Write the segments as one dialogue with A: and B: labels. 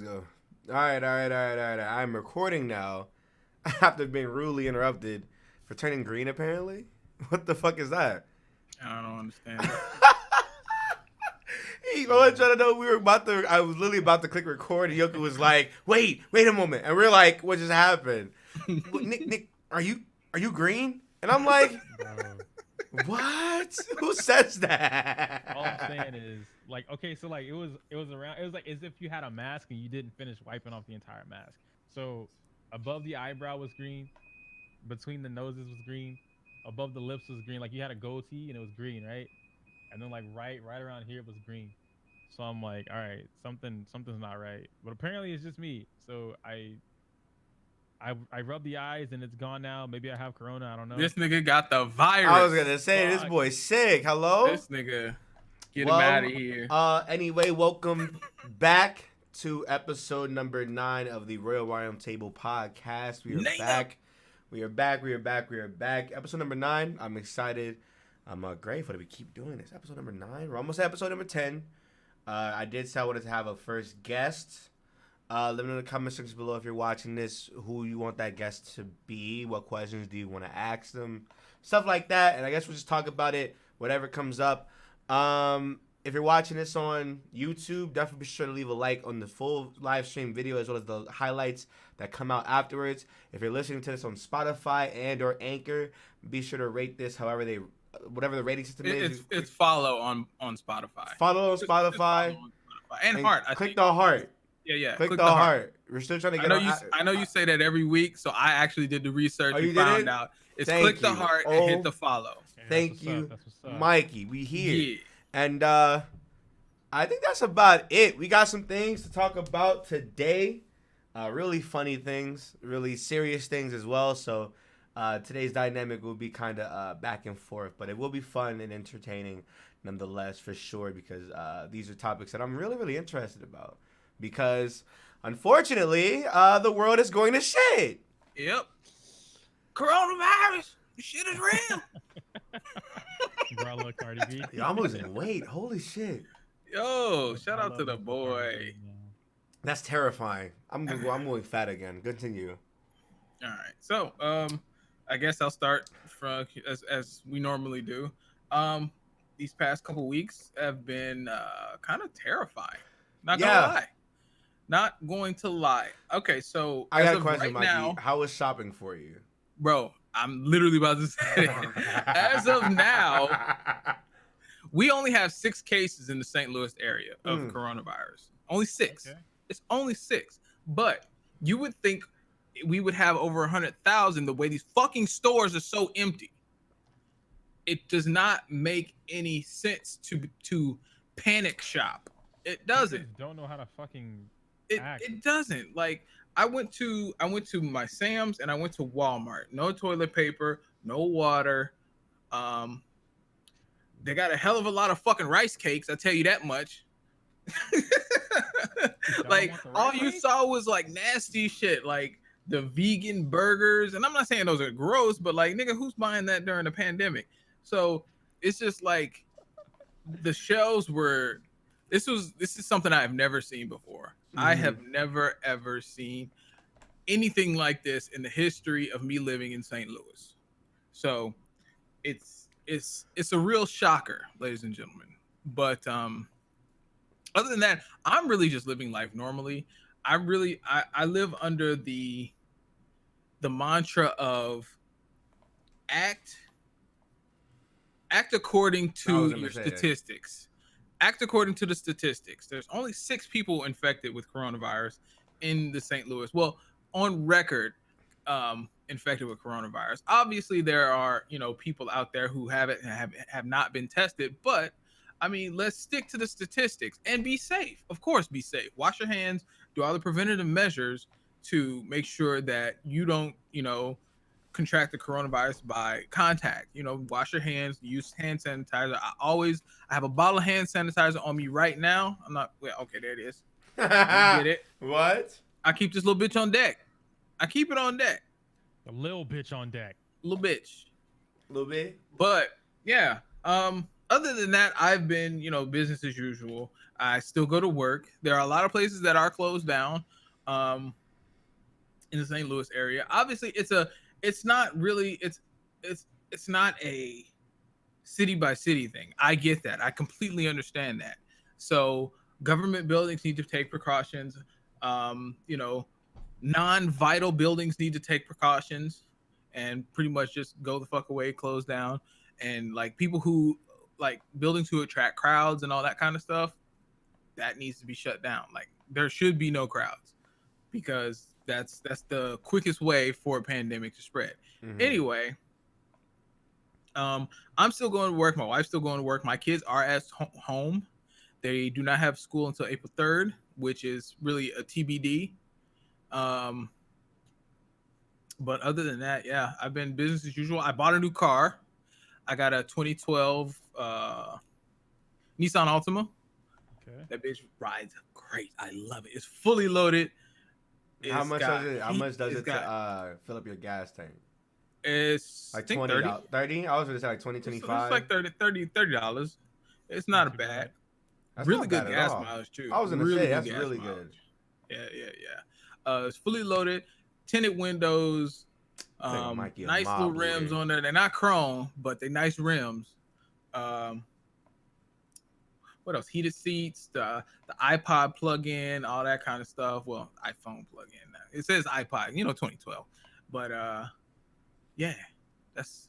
A: go. All right. I'm recording now after being rudely interrupted for turning green, apparently. What the fuck is that?
B: I don't understand.
A: He was trying to know I was literally about to click record, and Yoko was like, wait a moment. And we're like, what just happened? Nick, are you green? And I'm like, what? Who says that?
C: All I'm saying is, like, okay, so like it was like as if you had a mask and you didn't finish wiping off the entire mask. So above the eyebrow was green, between the noses was green, above the lips was green. Like you had a goatee and it was green, right? And then like right around here was green. So I'm like, all right, something's not right. But apparently it's just me. So I rubbed the eyes and it's gone now. Maybe I have corona. I don't know.
B: This nigga got the virus.
A: I was gonna say this boy's sick. Hello.
B: This nigga, get him out of here.
A: Anyway, welcome back to episode number 9 of the Roundtable podcast. We are back. Episode number 9. I'm excited. I'm grateful that we keep doing this. Episode number 9. We're almost at episode number 10. I did say I wanted to have a first guest. Let me know in the comment section below if you're watching this, who you want that guest to be, what questions do you want to ask them, stuff like that. And I guess we'll just talk about it, whatever comes up. If you're watching this on YouTube, definitely be sure to leave a like on the full live stream video as well as the highlights that come out afterwards. If you're listening to this on Spotify and or Anchor, be sure to rate this whatever the rating system is.
B: It's follow on Spotify.
A: Follow on Spotify.
B: And heart.
A: Click the heart.
B: Yeah.
A: Click the heart. We're still trying to get.
B: I know you say that every week, so I actually did the research and found out. It's click the heart and hit the follow.
A: Thank you, Mikey. We here. Yeah. And I think that's about it. We got some things to talk about today. Really funny things, really serious things as well. So today's dynamic will be kind of back and forth, but it will be fun and entertaining nonetheless, for sure, because these are topics that I'm really, really interested about. Because, unfortunately, the world is going to shit.
B: Yep. Coronavirus. This shit is real.
C: Umbrella, Cardi B.
A: Yo, I'm losing weight. Holy shit.
B: Yo, shout out to the boy.
A: That's terrifying. I'm going fat again. Continue.
B: All right. So, I guess I'll start from as we normally do. These past couple weeks have been kind of terrifying. Not going to lie. Okay, so
A: I got a question,
B: right
A: Mikey.
B: now,
A: how was shopping for you?
B: Bro, I'm literally about to say it. As of now, we only have 6 cases in the St. Louis area of coronavirus. Only 6. Okay. It's only 6. But you would think we would have over 100,000 the way these fucking stores are so empty. It does not make any sense to panic shop. It doesn't.
C: Don't know how to fucking
B: It doesn't. Like I went to my Sam's and I went to Walmart. No toilet paper, no water. They got a hell of a lot of fucking rice cakes, I tell you that much. Like all you saw was like nasty shit, like the vegan burgers. And I'm not saying those are gross, but like nigga, who's buying that during the pandemic? So it's just like the shelves were this is something I've never seen before. I have never ever seen anything like this in the history of me living in St. Louis. So it's a real shocker, ladies and gentlemen. But other than that, I'm really just living life normally. I live under the mantra of act according to your statistics. Act according to the statistics. There's only 6 people infected with coronavirus in the St. Louis. Well, on record, infected with coronavirus. Obviously, there are people out there who have not been tested. But I mean, let's stick to the statistics and be safe. Of course, be safe. Wash your hands. Do all the preventative measures to make sure that you don't contract the coronavirus by contact. Wash your hands, use hand sanitizer. I have a bottle of hand sanitizer on me right now. Okay, there it is. You get it?
A: What?
B: I keep this little bitch on deck. I keep it on deck.
C: A little bitch on deck.
B: Little bitch.
A: Little bit.
B: But yeah. Other than that, I've been, business as usual. I still go to work. There are a lot of places that are closed down in the St. Louis area. Obviously, it's not really it's not a city by city thing. I get that. I completely understand that. So government buildings need to take precautions. You know, non-vital buildings need to take precautions and pretty much just go the fuck away, close down. And like people who like buildings who attract crowds and all that kind of stuff, that needs to be shut down. Like there should be no crowds because that's the quickest way for a pandemic to spread. Anyway, I'm still going to work. My wife's still going to work. My kids are at home. They do not have school until April 3rd, which is really a TBD. But other than that, yeah, I've been business as usual. I bought a new car. I got a 2012 Nissan Altima. Okay. That bitch rides great. I love it. It's fully loaded.
A: How much does it fill up your gas tank?
B: It's
A: like $20. 30? I was going to say like 20, 25.
B: It's like $30. It's not a bad. That's really good gas mileage too.
A: I was going to say that's really good.
B: Yeah. It's fully loaded, tinted windows, nice little rims on there. They're not chrome, but they're nice rims. What else? Heated seats, the iPod plug-in, all that kind of stuff. Well, iPhone plug-in. It says iPod, 2012. But yeah, that's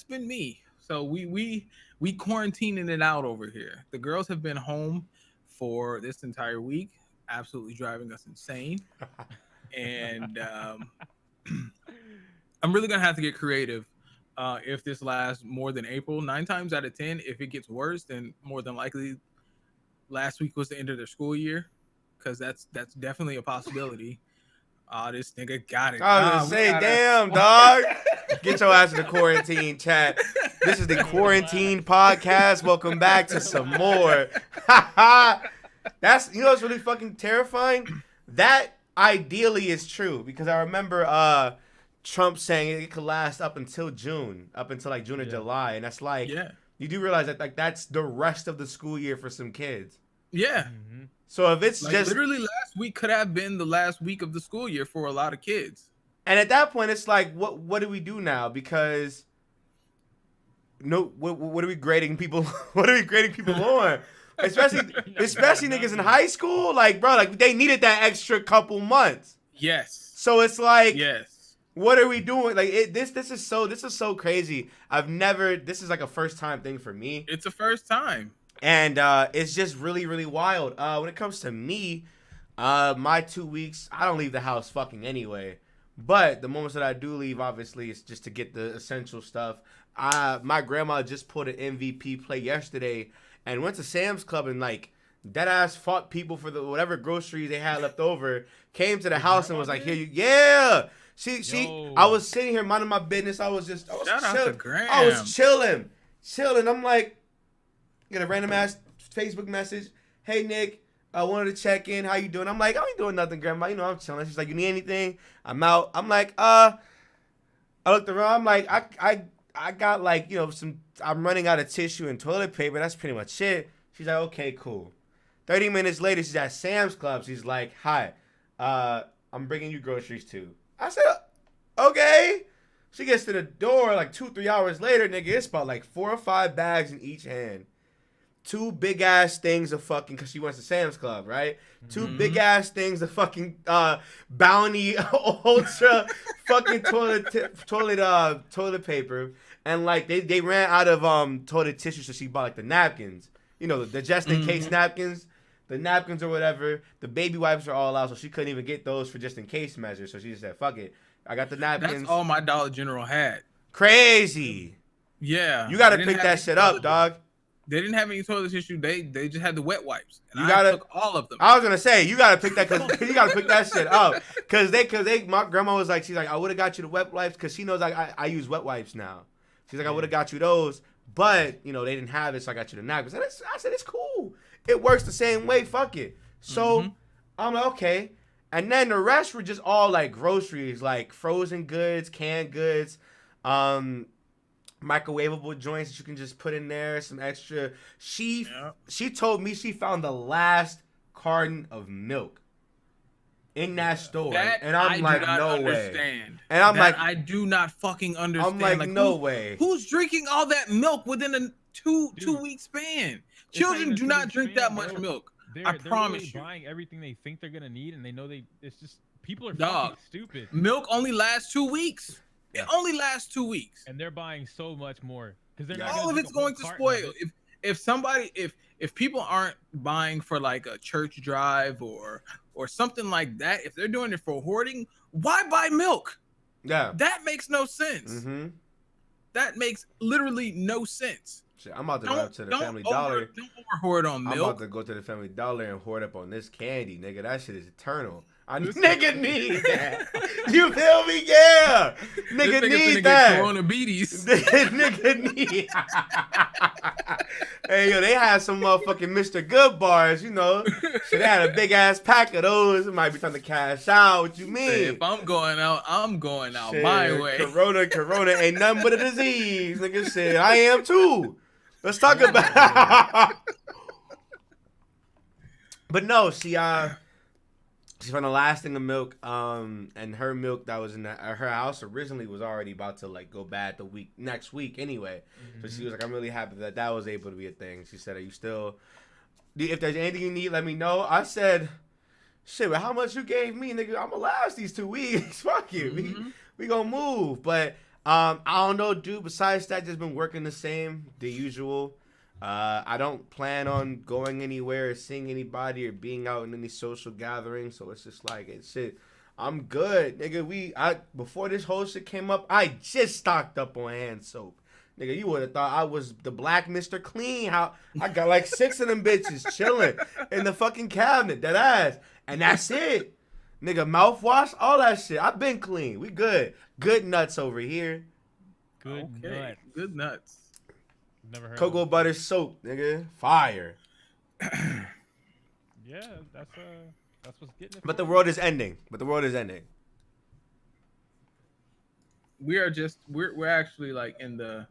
B: been me. So we quarantining it out over here. The girls have been home for this entire week, absolutely driving us insane. And I'm really gonna have to get creative if this lasts more than April. 9 times out of 10, if it gets worse, then more than likely last week was the end of their school year, because that's definitely a possibility. This nigga got it.
A: I was gonna say, damn, dog. Get your ass in the quarantine chat. This is the quarantine podcast. Welcome back to some more. That's what's really fucking terrifying? That ideally is true, because I remember Trump saying it could last up until June or July, and that's like, you do realize that like that's the rest of the school year for some kids.
B: Yeah.
A: Mm-hmm. So if it's like just
B: literally last week could have been the last week of the school year for a lot of kids.
A: And at that point, it's like, what do we do now? Because what are we grading people? What are we grading people on? Especially niggas in high school, like bro, like they needed that extra couple months.
B: Yes.
A: So it's like,
B: yes.
A: What are we doing? Like this is so crazy. This is like a first time thing for me.
B: It's a first time.
A: And it's just really, really wild. When it comes to me, my 2 weeks, I don't leave the house fucking anyway. But the moments that I do leave, obviously, it's just to get the essential stuff. My grandma just put an MVP play yesterday and went to Sam's Club and like dead ass fought people for the whatever groceries they had left over. Came to the house and was like, "Here you, yeah." I was sitting here minding my business. I was chilling. I'm like, get a random ass Facebook message. Hey Nick, I wanted to check in. How you doing? I'm like, I ain't doing nothing, Grandma. I'm chilling. She's like, you need anything? I'm out. I'm like, I looked around. I'm like, I got like, I'm running out of tissue and toilet paper. That's pretty much it. She's like, okay, cool. 30 minutes later, she's at Sam's Club. She's like, hi, I'm bringing you groceries too. I said, okay. She gets to the door like 2-3 hours later, nigga. It's about like 4 or 5 bags in each hand. 2 big ass things of fucking, because she went to Sam's Club, right? 2 big ass things of fucking Bounty Ultra fucking toilet paper, and like they ran out of toilet tissue, so she bought like the napkins, the just in case napkins, the napkins or whatever. The baby wipes are all out, so she couldn't even get those for just in case measures. So she just said, "Fuck it, I got the napkins."
B: That's all my Dollar General had.
A: Crazy.
B: Yeah,
A: you gotta pick that shit up, dog.
B: They didn't have any toilet tissue. They just had the wet wipes. And I took all of them.
A: I was gonna say you gotta pick that because you gotta pick that shit up. Cause my grandma was like, she's like, I would have got you the wet wipes because she knows I use wet wipes now. She's like, I would have got you those, but they didn't have it, so I got you the napkins. And I said it's cool. It works the same way. Fuck it. So I'm like, okay. And then the rest were just all like groceries, like frozen goods, canned goods, microwavable joints that you can just put in there, some extra. She told me she found the last carton of milk in that store,
B: that
A: and I'm like, no way. And I'm like,
B: I do not fucking understand.
A: I'm like no way.
B: Who's drinking all that milk within a two week span? Children do not drink that much milk. I promise you.
C: Buying everything they think they're gonna need, and they know it's just people are fucking stupid.
B: Milk only lasts 2 weeks. It only lasts 2 weeks,
C: and they're buying so much more because they're not
B: all of it's going to spoil. If people aren't buying for like a church drive or something like that, if they're doing it for hoarding, why buy milk?
A: Yeah,
B: that makes no sense.
A: Mm-hmm.
B: That makes literally no sense.
A: Shit, I'm about to go to the Family Dollar.
B: Don't over hoard on milk.
A: I'm about to go to the Family Dollar and hoard up on this candy, nigga. That shit is eternal. Nigga need that. You feel me? Yeah. Nigga need that.
B: Coronavirus.
A: Nigga need. Hey, yo, they had some motherfucking Mr. Good bars, you know. So they had a big ass pack of those. It might be time to cash out. What you mean?
B: If I'm going out shit, my way.
A: Corona ain't nothing but a disease. Nigga said, I am too. Let's talk about But no, she found the last thing of milk, and her milk that was in her house originally was already about to like go bad next week anyway. Mm-hmm. So she was like, I'm really happy that was able to be a thing. She said, if there's anything you need, let me know. I said, shit, but how much you gave me, nigga? I'm gonna last these 2 weeks. Fuck you. Mm-hmm. We gonna move. But I don't know, dude. Besides that, just been working the usual. I don't plan on going anywhere or seeing anybody or being out in any social gatherings, so it's just like shit. I'm good, nigga. Before this whole shit came up, I just stocked up on hand soap. Nigga, you would have thought I was the Black Mr. Clean. How I got like 6 of them bitches chilling in the fucking cabinet, that ass. And that's it. Nigga, mouthwash, all that shit. I've been clean. We good. Good nuts over here.
B: Good nuts.
C: Never heard
A: cocoa butter soap, nigga. Fire.
C: Yeah, that's what's getting it.
A: But the world is ending.
B: We're actually like in the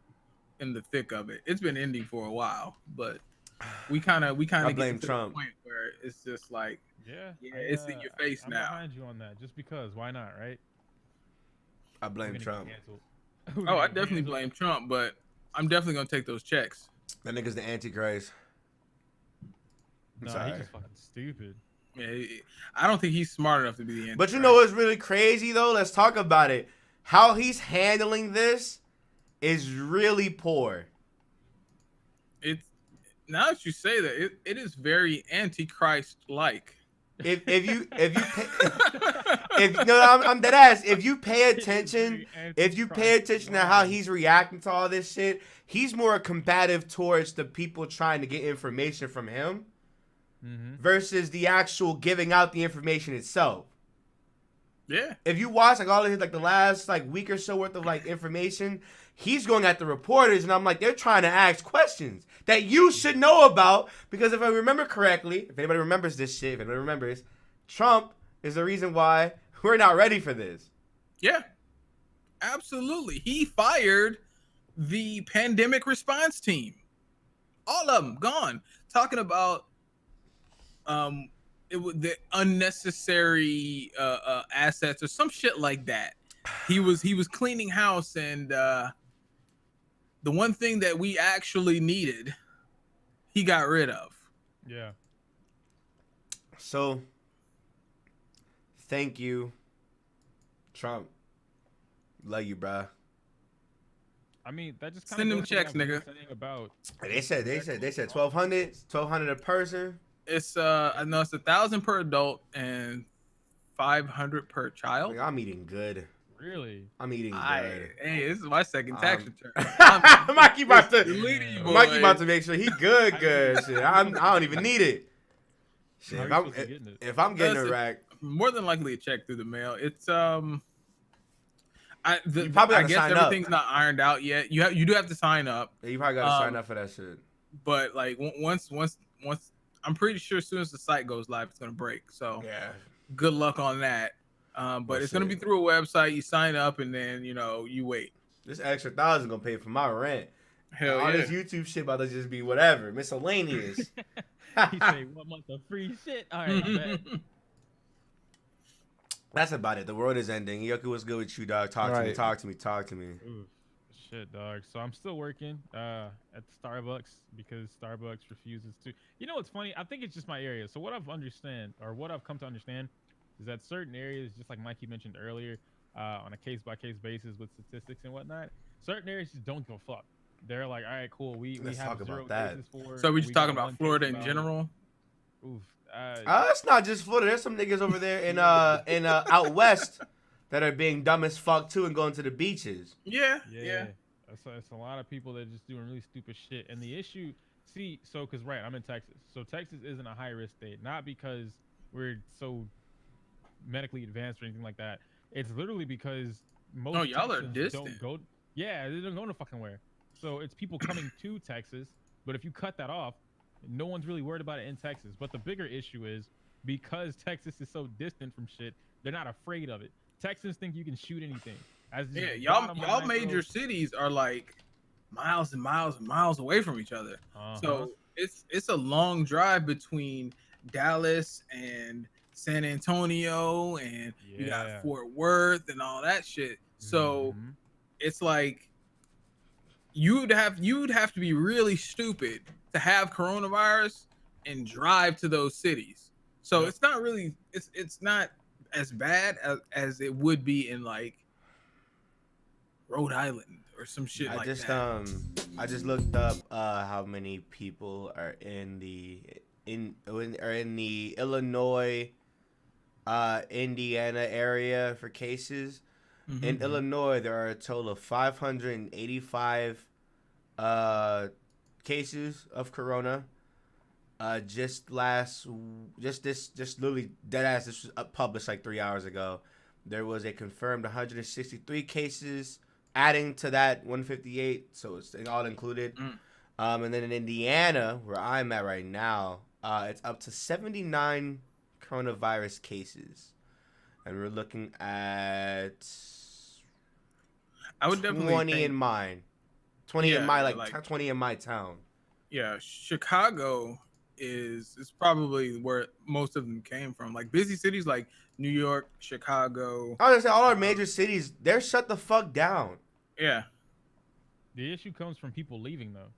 B: thick of it. It's been ending for a while, but we kind of get
A: blame
B: to
A: Trump.
B: the point where it's just like it's in your face
C: I'm
B: now.
C: behind you on that, just because. Why not, right?
A: I blame Trump.
B: Oh, I definitely blame Trump, but I'm definitely gonna take those checks.
A: That nigga's the Antichrist.
C: No, he's just fucking stupid.
B: Yeah, I don't think he's smart enough to be the Antichrist.
A: But you know what's really crazy though? Let's talk about it. How he's handling this is really poor.
B: It's now that you say that, it is very Antichrist-like.
A: I'm dead ass. If you pay attention to how he's reacting to all this shit, he's more combative towards the people trying to get information from him versus the actual giving out the information itself.
B: Yeah.
A: If you watch like all of his like the last like week or so worth of like information, he's going at the reporters, and I'm like, they're trying to ask questions that you should know about, because if I remember correctly, if anybody remembers this shit, Trump is the reason why we're not ready for this.
B: Yeah, absolutely. He fired the pandemic response team. All of them gone. Talking about the unnecessary assets or some shit like that. He was cleaning house, and the one thing that we actually needed, he got rid of.
C: Yeah.
A: So, thank you, Trump. Love you, bruh.
C: I mean, that just
B: send them checks, nigga.
C: About
A: they said 1,200 a person.
B: It's I know it's 1,000 per adult and 500 per child.
A: Like, I'm eating good.
C: Really?
A: I'm eating good.
B: Hey, this is my second tax return.
A: Mikey about to make sure he good. Shit, I don't even need it. Shit, if I'm getting a rack,
B: more than likely a check through the mail. It's
A: you probably
B: I guess
A: sign
B: everything's
A: up.
B: Not ironed out yet. You do have to sign up.
A: Yeah, you probably gotta sign up for that shit.
B: But like once, I'm pretty sure as soon as the site goes live, it's gonna break. So
A: yeah,
B: good luck on that. But it's gonna be through a website. You sign up and then you wait.
A: This extra 1,000 gonna pay for my rent.
B: Hell
A: All
B: yeah.
A: this YouTube shit about to just be whatever, miscellaneous.
C: He say 1 month of free shit. All right, bet.
A: That's about it. The world is ending. Yoku, what's good with you, dog? Talk to me. Talk to me. Talk to me.
C: Ooh, shit, dog. So I'm still working at Starbucks because Starbucks refuses to. You know what's funny? I think it's just my area. So what I've come to understand is that certain areas, just like Mikey mentioned earlier, on a case-by-case basis with statistics and whatnot, certain areas just don't give a fuck. They're like, all right, cool. We
A: Let's
C: have
A: talk
C: 0
A: about that.
C: cases for.
B: So we just talking
C: got
B: about
C: 1
B: Florida
C: case
B: in
C: about
B: general?
C: Oof.
A: It's not just Florida. There's some niggas over there in out west that are being dumb as fuck too and going to the beaches.
B: Yeah.
C: It's a lot of people that are just doing really stupid shit. And the issue, because right, I'm in Texas. So Texas isn't a high risk state, not because we're so medically advanced or anything like that. It's literally because most
B: y'all are
C: Texans
B: distant.
C: don't go. Yeah, they don't go to fucking where. So it's people coming to Texas, but if you cut that off, no one's really worried about it in Texas. But the bigger issue is because Texas is so distant from shit, they're not afraid of it. Texans think you can shoot anything.
B: Yeah, y'all major cities are like miles and miles and miles away from each other. So it's a long drive between Dallas and San Antonio, and you got Fort Worth and all that shit. So it's like you'd have to be really stupid to have coronavirus and drive to those cities. So it's not really it's not as bad as it would be in like Rhode Island or some shit like that.
A: I just looked up how many people are in the Illinois, Indiana area for cases. In Illinois, there are a total of 585 cases of corona. Just literally dead ass. This was published like 3 hours ago. There was a confirmed 163 cases, adding to that 158, so it's all included. And then in Indiana, where I'm at right now, it's up to 79 coronavirus cases, and we're looking at
B: I would definitely
A: 20 in mine. 20 in my 20 in my town.
B: Yeah, Chicago is probably where most of them came from. Like busy cities like New York, Chicago.
A: I was gonna say all our major cities, they're shut the fuck down.
B: Yeah.
C: The issue comes from people leaving though.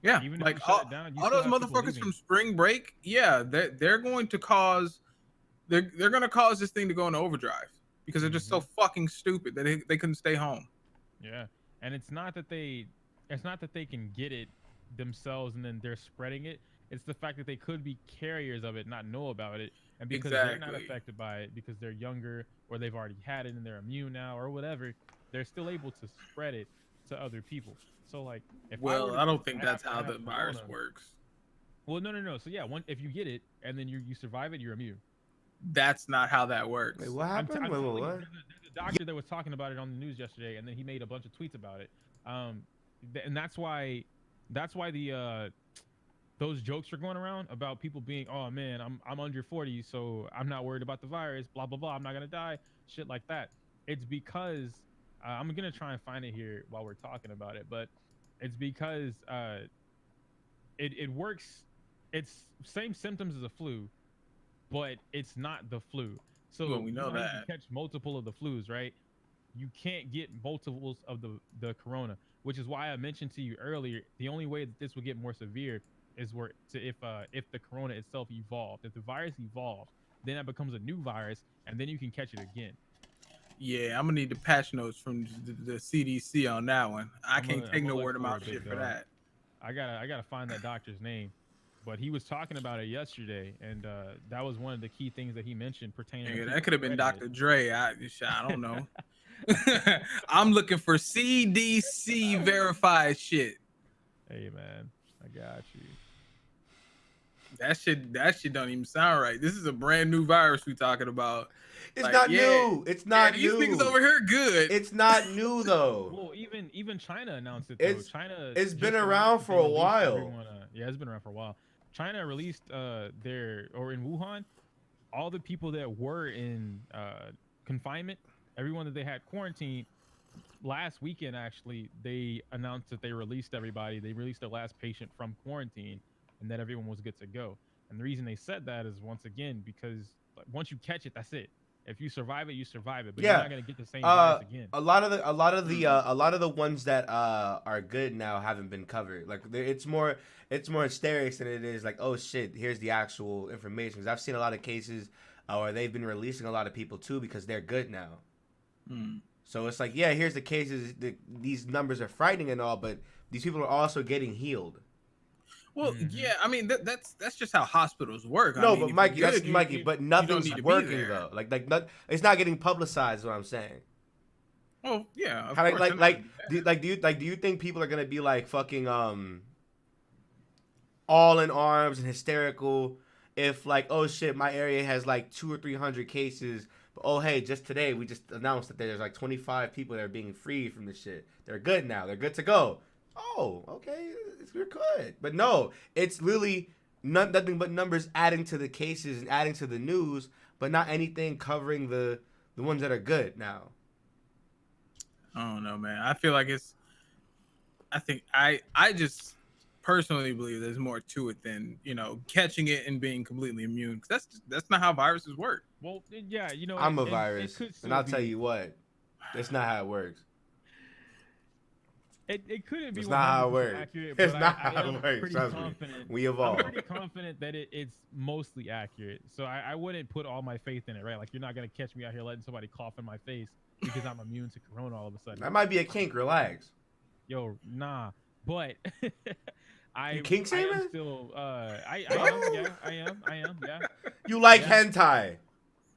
B: Yeah,
C: even
B: like
C: if you shut it down,
B: all those motherfuckers from spring break. Yeah, they're going to cause they're going to cause this thing to go into overdrive because they're just so fucking stupid that they couldn't stay home.
C: Yeah, and it's not that they can get it themselves and then they're spreading it. It's the fact that they could be carriers of it, not know about it, and because they're not affected by it because they're younger or they've already had it and they're immune now or whatever, they're still able to spread it to other people. So like,
B: I don't think that's how the virus works.
C: Well, no. So yeah, if you get it and then you survive it, you're immune.
B: That's not how that works.
A: Wait, what happened? Wait, what?
C: There's a doctor that was talking about it on the news yesterday, and then he made a bunch of tweets about it. And that's why the those jokes are going around about people being, oh man, I'm under 40, so I'm not worried about the virus, blah blah blah, I'm not gonna die, shit like that. It's because I'm gonna try and find it here while we're talking about it, but it's because it works. It's same symptoms as a flu, but it's not the flu. So
B: we know that
C: you catch multiple of the flus, right? You can't get multiples of the corona, which is why I mentioned to you earlier, the only way that this would get more severe is if the corona itself evolved. If the virus evolved, then that becomes a new virus, and then you can catch it again.
B: Yeah, I'm gonna need the patch notes from the CDC on that one. I can't take no word of mouth shit for that.
C: I gotta find that doctor's name, but he was talking about it yesterday, and that was one of the key things that he mentioned pertaining.
B: Yeah, that could have been Dr. Dre. I don't know. I'm looking for CDC verified shit.
C: Hey man, I got you.
B: That shit don't even sound right. This is a brand new virus we talking about.
A: It's like, not new. It's not new.
B: These niggas over here good.
A: It's not new though.
C: Well, even China announced it though.
A: It's been around for a while.
C: Yeah, it's been around for a while. China released in Wuhan, all the people that were in confinement, everyone that they had quarantined, last weekend actually they announced that they released everybody. They released the last patient from quarantine, and that everyone was good to go. And the reason they said that is once again because like, once you catch it, that's it. If you survive it, you survive it, but you're
A: Yeah.
C: not gonna get the same virus again.
A: A lot of the ones that are good now haven't been covered. Like it's more hysterics than it is like, oh shit, here's the actual information. Because I've seen a lot of cases where they've been releasing a lot of people too because they're good now. So it's like, yeah, here's the cases. These numbers are frightening and all, but these people are also getting healed.
B: Well, yeah, I mean that's just how hospitals work.
A: No,
B: I mean,
A: but
B: if
A: Mikey,
B: you're
A: that's
B: good,
A: Mikey.
B: you
A: But
B: don't
A: nothing's
B: need to be
A: working
B: there.
A: though. It's not getting publicized. Is what I'm saying.
B: Oh yeah, of
A: How,
B: course, they're not
A: do you think people are gonna be like fucking all in arms and hysterical if like, oh shit, my area has like 200 or 300 cases, but oh hey, just today we just announced that there's like 25 people that are being freed from this shit. They're good now. They're good to go. Oh, okay, we're good. But no, it's literally nothing but numbers adding to the cases and adding to the news, but not anything covering the ones that are good now.
B: I don't know, man. I feel like I just personally believe there's more to it than catching it and being completely immune. Because that's not how viruses work.
C: Well, yeah,
A: I'm a virus, and I'll tell you what, that's not how it works.
C: It couldn't be.
A: It's not how it works.
C: Accurate,
A: It's
C: but
A: not
C: I
A: how
C: am
A: it works.
C: pretty
A: Trust me.
C: confident.
A: We evolve.
C: I'm pretty confident that it's mostly accurate. So I wouldn't put all my faith in it, right? Like you're not gonna catch me out here letting somebody cough in my face because I'm immune to corona all of a sudden.
A: That might be a kink. Relax.
C: Yo, nah. But
A: You kink
C: I am
A: shamer?
C: still I am, yeah. I am, yeah.
A: You like
C: Yeah.
A: hentai.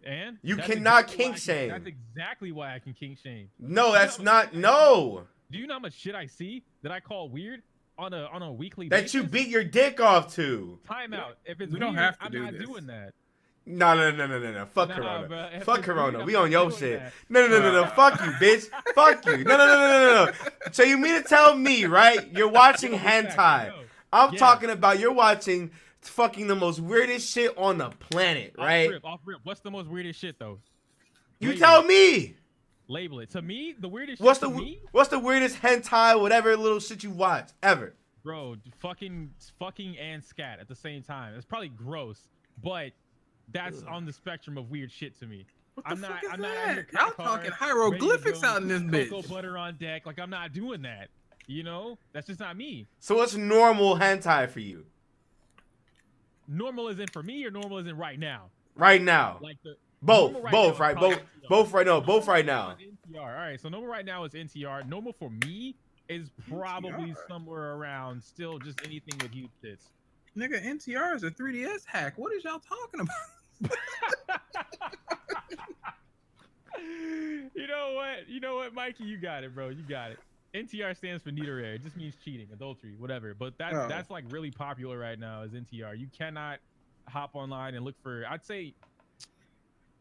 C: And
A: You
C: that's
A: cannot
C: exactly
A: kink
C: why
A: shame.
C: That's exactly why I can kink shame.
A: No, that's
C: You know how much
A: not. No.
C: Do you know how much shit I see that I call weird on a weekly
A: That
C: basis?
A: you beat your dick off to.
C: Time out. If it's
B: We don't
C: weird,
B: have to
C: I'm
B: do
C: not
B: this.
C: doing that.
A: No. Fuck
C: Nah,
A: Corona.
C: bro. If
A: Fuck
C: it's
A: Corona.
C: weird,
A: We
C: I'm
A: on
C: not
A: your
C: doing
A: shit.
C: that.
A: No. Fuck you, bitch. Fuck you. No. So you mean to tell me, right? You're watching hentai. I'm
C: Yeah.
A: talking about you're watching fucking the most weirdest shit on the planet, right?
C: Off rip. What's the most weirdest shit though?
A: You
C: Label
A: tell
C: it.
A: me.
C: Label it. To me, the weirdest
A: What's
C: shit
A: the
C: to me,
A: what's the weirdest hentai, whatever little shit you watch ever?
C: bro, fucking and scat at the same time. It's probably gross, but that's on the spectrum of weird shit to me.
B: What the
C: I'm
B: fuck
C: not.
B: is
C: I'm not out
B: that?
C: here
B: Y'all
C: crack
B: talking
C: hard,
B: hieroglyphics
C: ready to
B: out in this
C: go,
B: bitch.
C: Cocoa butter on deck. Like I'm not doing that. You know, that's just not me.
A: So what's normal hentai for you
C: Normal isn't for me, or normal isn't right now.
A: right now?
C: Like the
A: Both,
C: normal
A: both,
C: now
A: right?
C: is
A: Both,
C: probably
A: both right now.
C: NTR.
A: Both right
C: Normal
A: now.
C: is NTR. All right, so normal right now is NTR. Normal for me is probably
B: NTR.
C: somewhere around still just anything with huge tits.
B: Nigga, NTR is a 3DS hack. What is y'all talking about?
C: You know what, Mikey? You got it, bro. You got it. NTR stands for neither rare. It just means cheating, adultery, whatever. But that's like really popular right now is NTR. You cannot hop online and look for, I'd say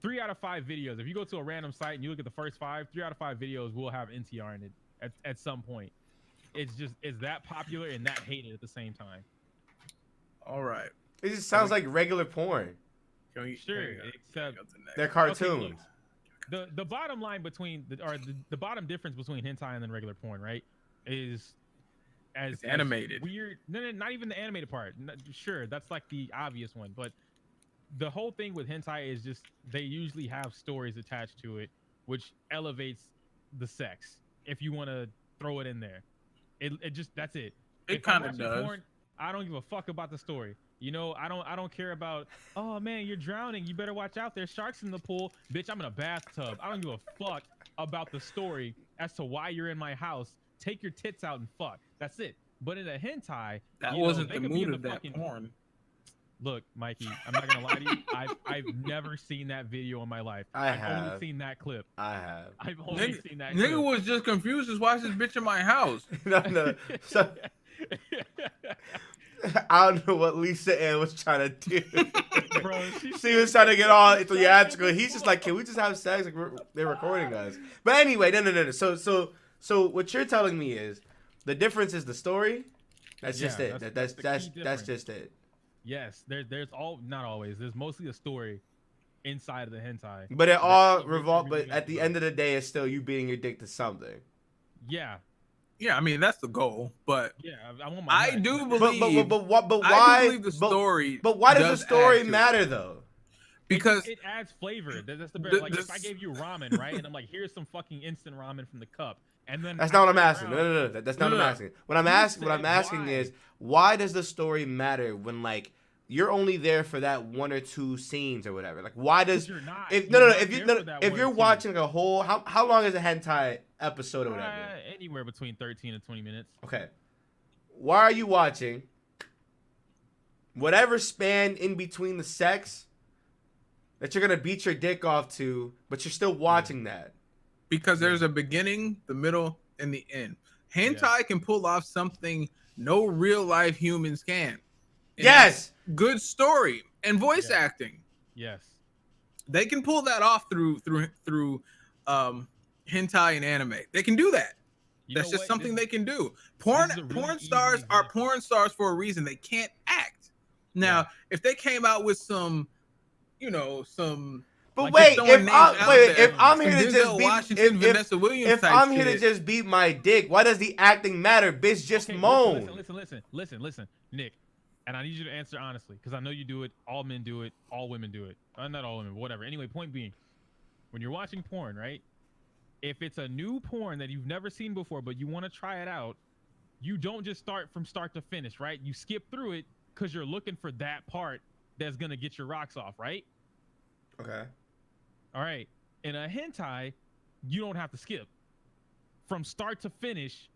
C: 3 out of 5 videos. If you go to a random site and you look at the first 5, 3 out of 5 videos will have NTR in it at some point. It's that popular and that hated at the same time.
B: All right.
A: It just sounds like regular porn.
C: Sure, except
A: They're cartoons.
C: Okay, look, the bottom line between the bottom difference between hentai and then regular porn, right, is
B: it's animated.
C: Weird. No, not even the animated part. Sure, that's like the obvious one, but the whole thing with hentai is just they usually have stories attached to it, which elevates the sex. If you want to throw it in there, it just that's it.
B: It kind of does.
C: Porn, I don't give a fuck about the story. You know, I don't care about, oh man, you're drowning. You better watch out. There's sharks in the pool. Bitch, I'm in a bathtub. I don't give a fuck about the story as to why you're in my house. Take your tits out and fuck. That's it. But in a hentai,
B: that wasn't the mood of that porn.
C: Look, Mikey, I'm not gonna lie to you. I've never seen that video in my life. I've only seen that clip. I've only seen that clip.
B: Nigga was just confused as why is this bitch in my house?
A: No. So, I don't know what Lisa Ann was trying to do.
C: Bro,
A: she was trying to get all theatrical. He's just like, can we just have sex? Like they're recording us. But anyway, no. So what you're telling me is the difference is the story. That's just it. That's just it.
C: Yes, there's all not always. There's mostly a story. inside of the hentai.
A: But it
C: That
A: all
C: elevates
A: revolve. But
C: everything
A: at
C: else,
A: the
C: bro.
A: end of the day, it's still you beating your dick to something.
C: Yeah,
B: Yeah, I mean that's the goal, but
C: yeah. I want my
B: I
C: nut.
B: do
A: But
B: believe.
A: but
B: I
A: why?
B: do believe the story.
A: But why does the
B: does
A: story
B: add to it.
A: matter though?
B: Because
C: it adds flavor. That's the
B: The-
C: like.
B: the
C: If I gave you ramen, right, and I'm like, here's some fucking instant ramen from the cup, and then
A: That's
C: I
A: not what I'm
C: turn
A: asking.
C: around-
A: No. That's not
B: No,
A: what I'm
B: no.
A: asking. What I'm
C: You
A: asking
C: said
A: is
C: why?
A: why does the story matter when like you're only there for that one or two scenes or whatever? Like why does
C: You're not.
A: if
C: You're
A: no
C: not
A: if you
C: there
A: no,
C: for that
A: if
C: one
A: you're
C: or two.
A: watching like a whole how long is a hentai episode or whatever?
C: Anywhere between 13 and 20 minutes.
A: Okay. Why are you watching whatever span in between the sex that you're gonna beat your dick off to, but you're still watching that?
B: because there's a beginning, the middle, and the end. Hentai
C: Yeah.
B: can pull off something no real life humans can. And
A: Yes.
B: that's good story and voice
C: Yeah.
B: acting.
C: Yes.
B: They can pull that off through hentai and anime. They can do that.
C: You
B: That's
C: know
B: just
C: what?
B: something
C: This-
B: they can do. Porn
C: this is a really easy
B: stars are
C: example.
B: porn stars for a reason. They can't act. Now,
C: Yeah.
B: if they came out with some, some
A: But
C: Like,
A: wait,
B: throwing
A: if
B: names
A: I'm
B: out
A: wait,
B: there,
A: if I'm
B: some
A: here to
B: Denzel
A: just beat
B: Washington, Vanessa Williams
A: if
B: type
A: I'm here to
B: shit.
A: just beat my dick, why does the acting matter? Bitch, just
C: Okay,
A: moan.
C: listen, Nick. And I need you to answer honestly, because I know you do it. All men do it. All women do it. Not all women, but whatever. Anyway, point being, when you're watching porn, right? If it's a new porn that you've never seen before, but you want to try it out, you don't just start from start to finish, right? You skip through it because you're looking for that part that's gonna get your rocks off, right?
A: Okay.
C: All right. In a hentai, you don't have to skip. From start to finish,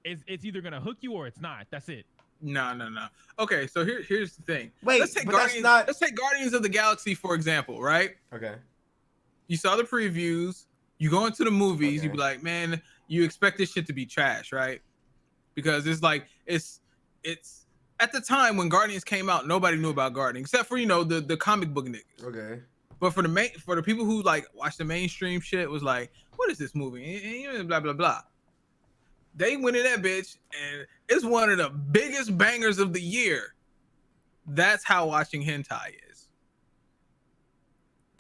C: it's either gonna hook you or it's not. That's it.
B: No. Okay, so here's the thing.
A: Wait,
B: let's take
A: but that's
B: Guardians.
A: not-
B: Let's take Guardians of the Galaxy for example, right?
A: Okay.
B: You saw the previews. You go into the movies. You
A: Okay.
B: be like, man, you expect this shit to be trash, right? Because it's like it's at the time when Guardians came out, nobody knew about Guardians except for the comic book niggas.
A: Okay.
B: But for the people who like watch the mainstream shit, it was like, what is this movie? And blah blah blah. They went in that bitch, and it's one of the biggest bangers of the year. That's how watching hentai is.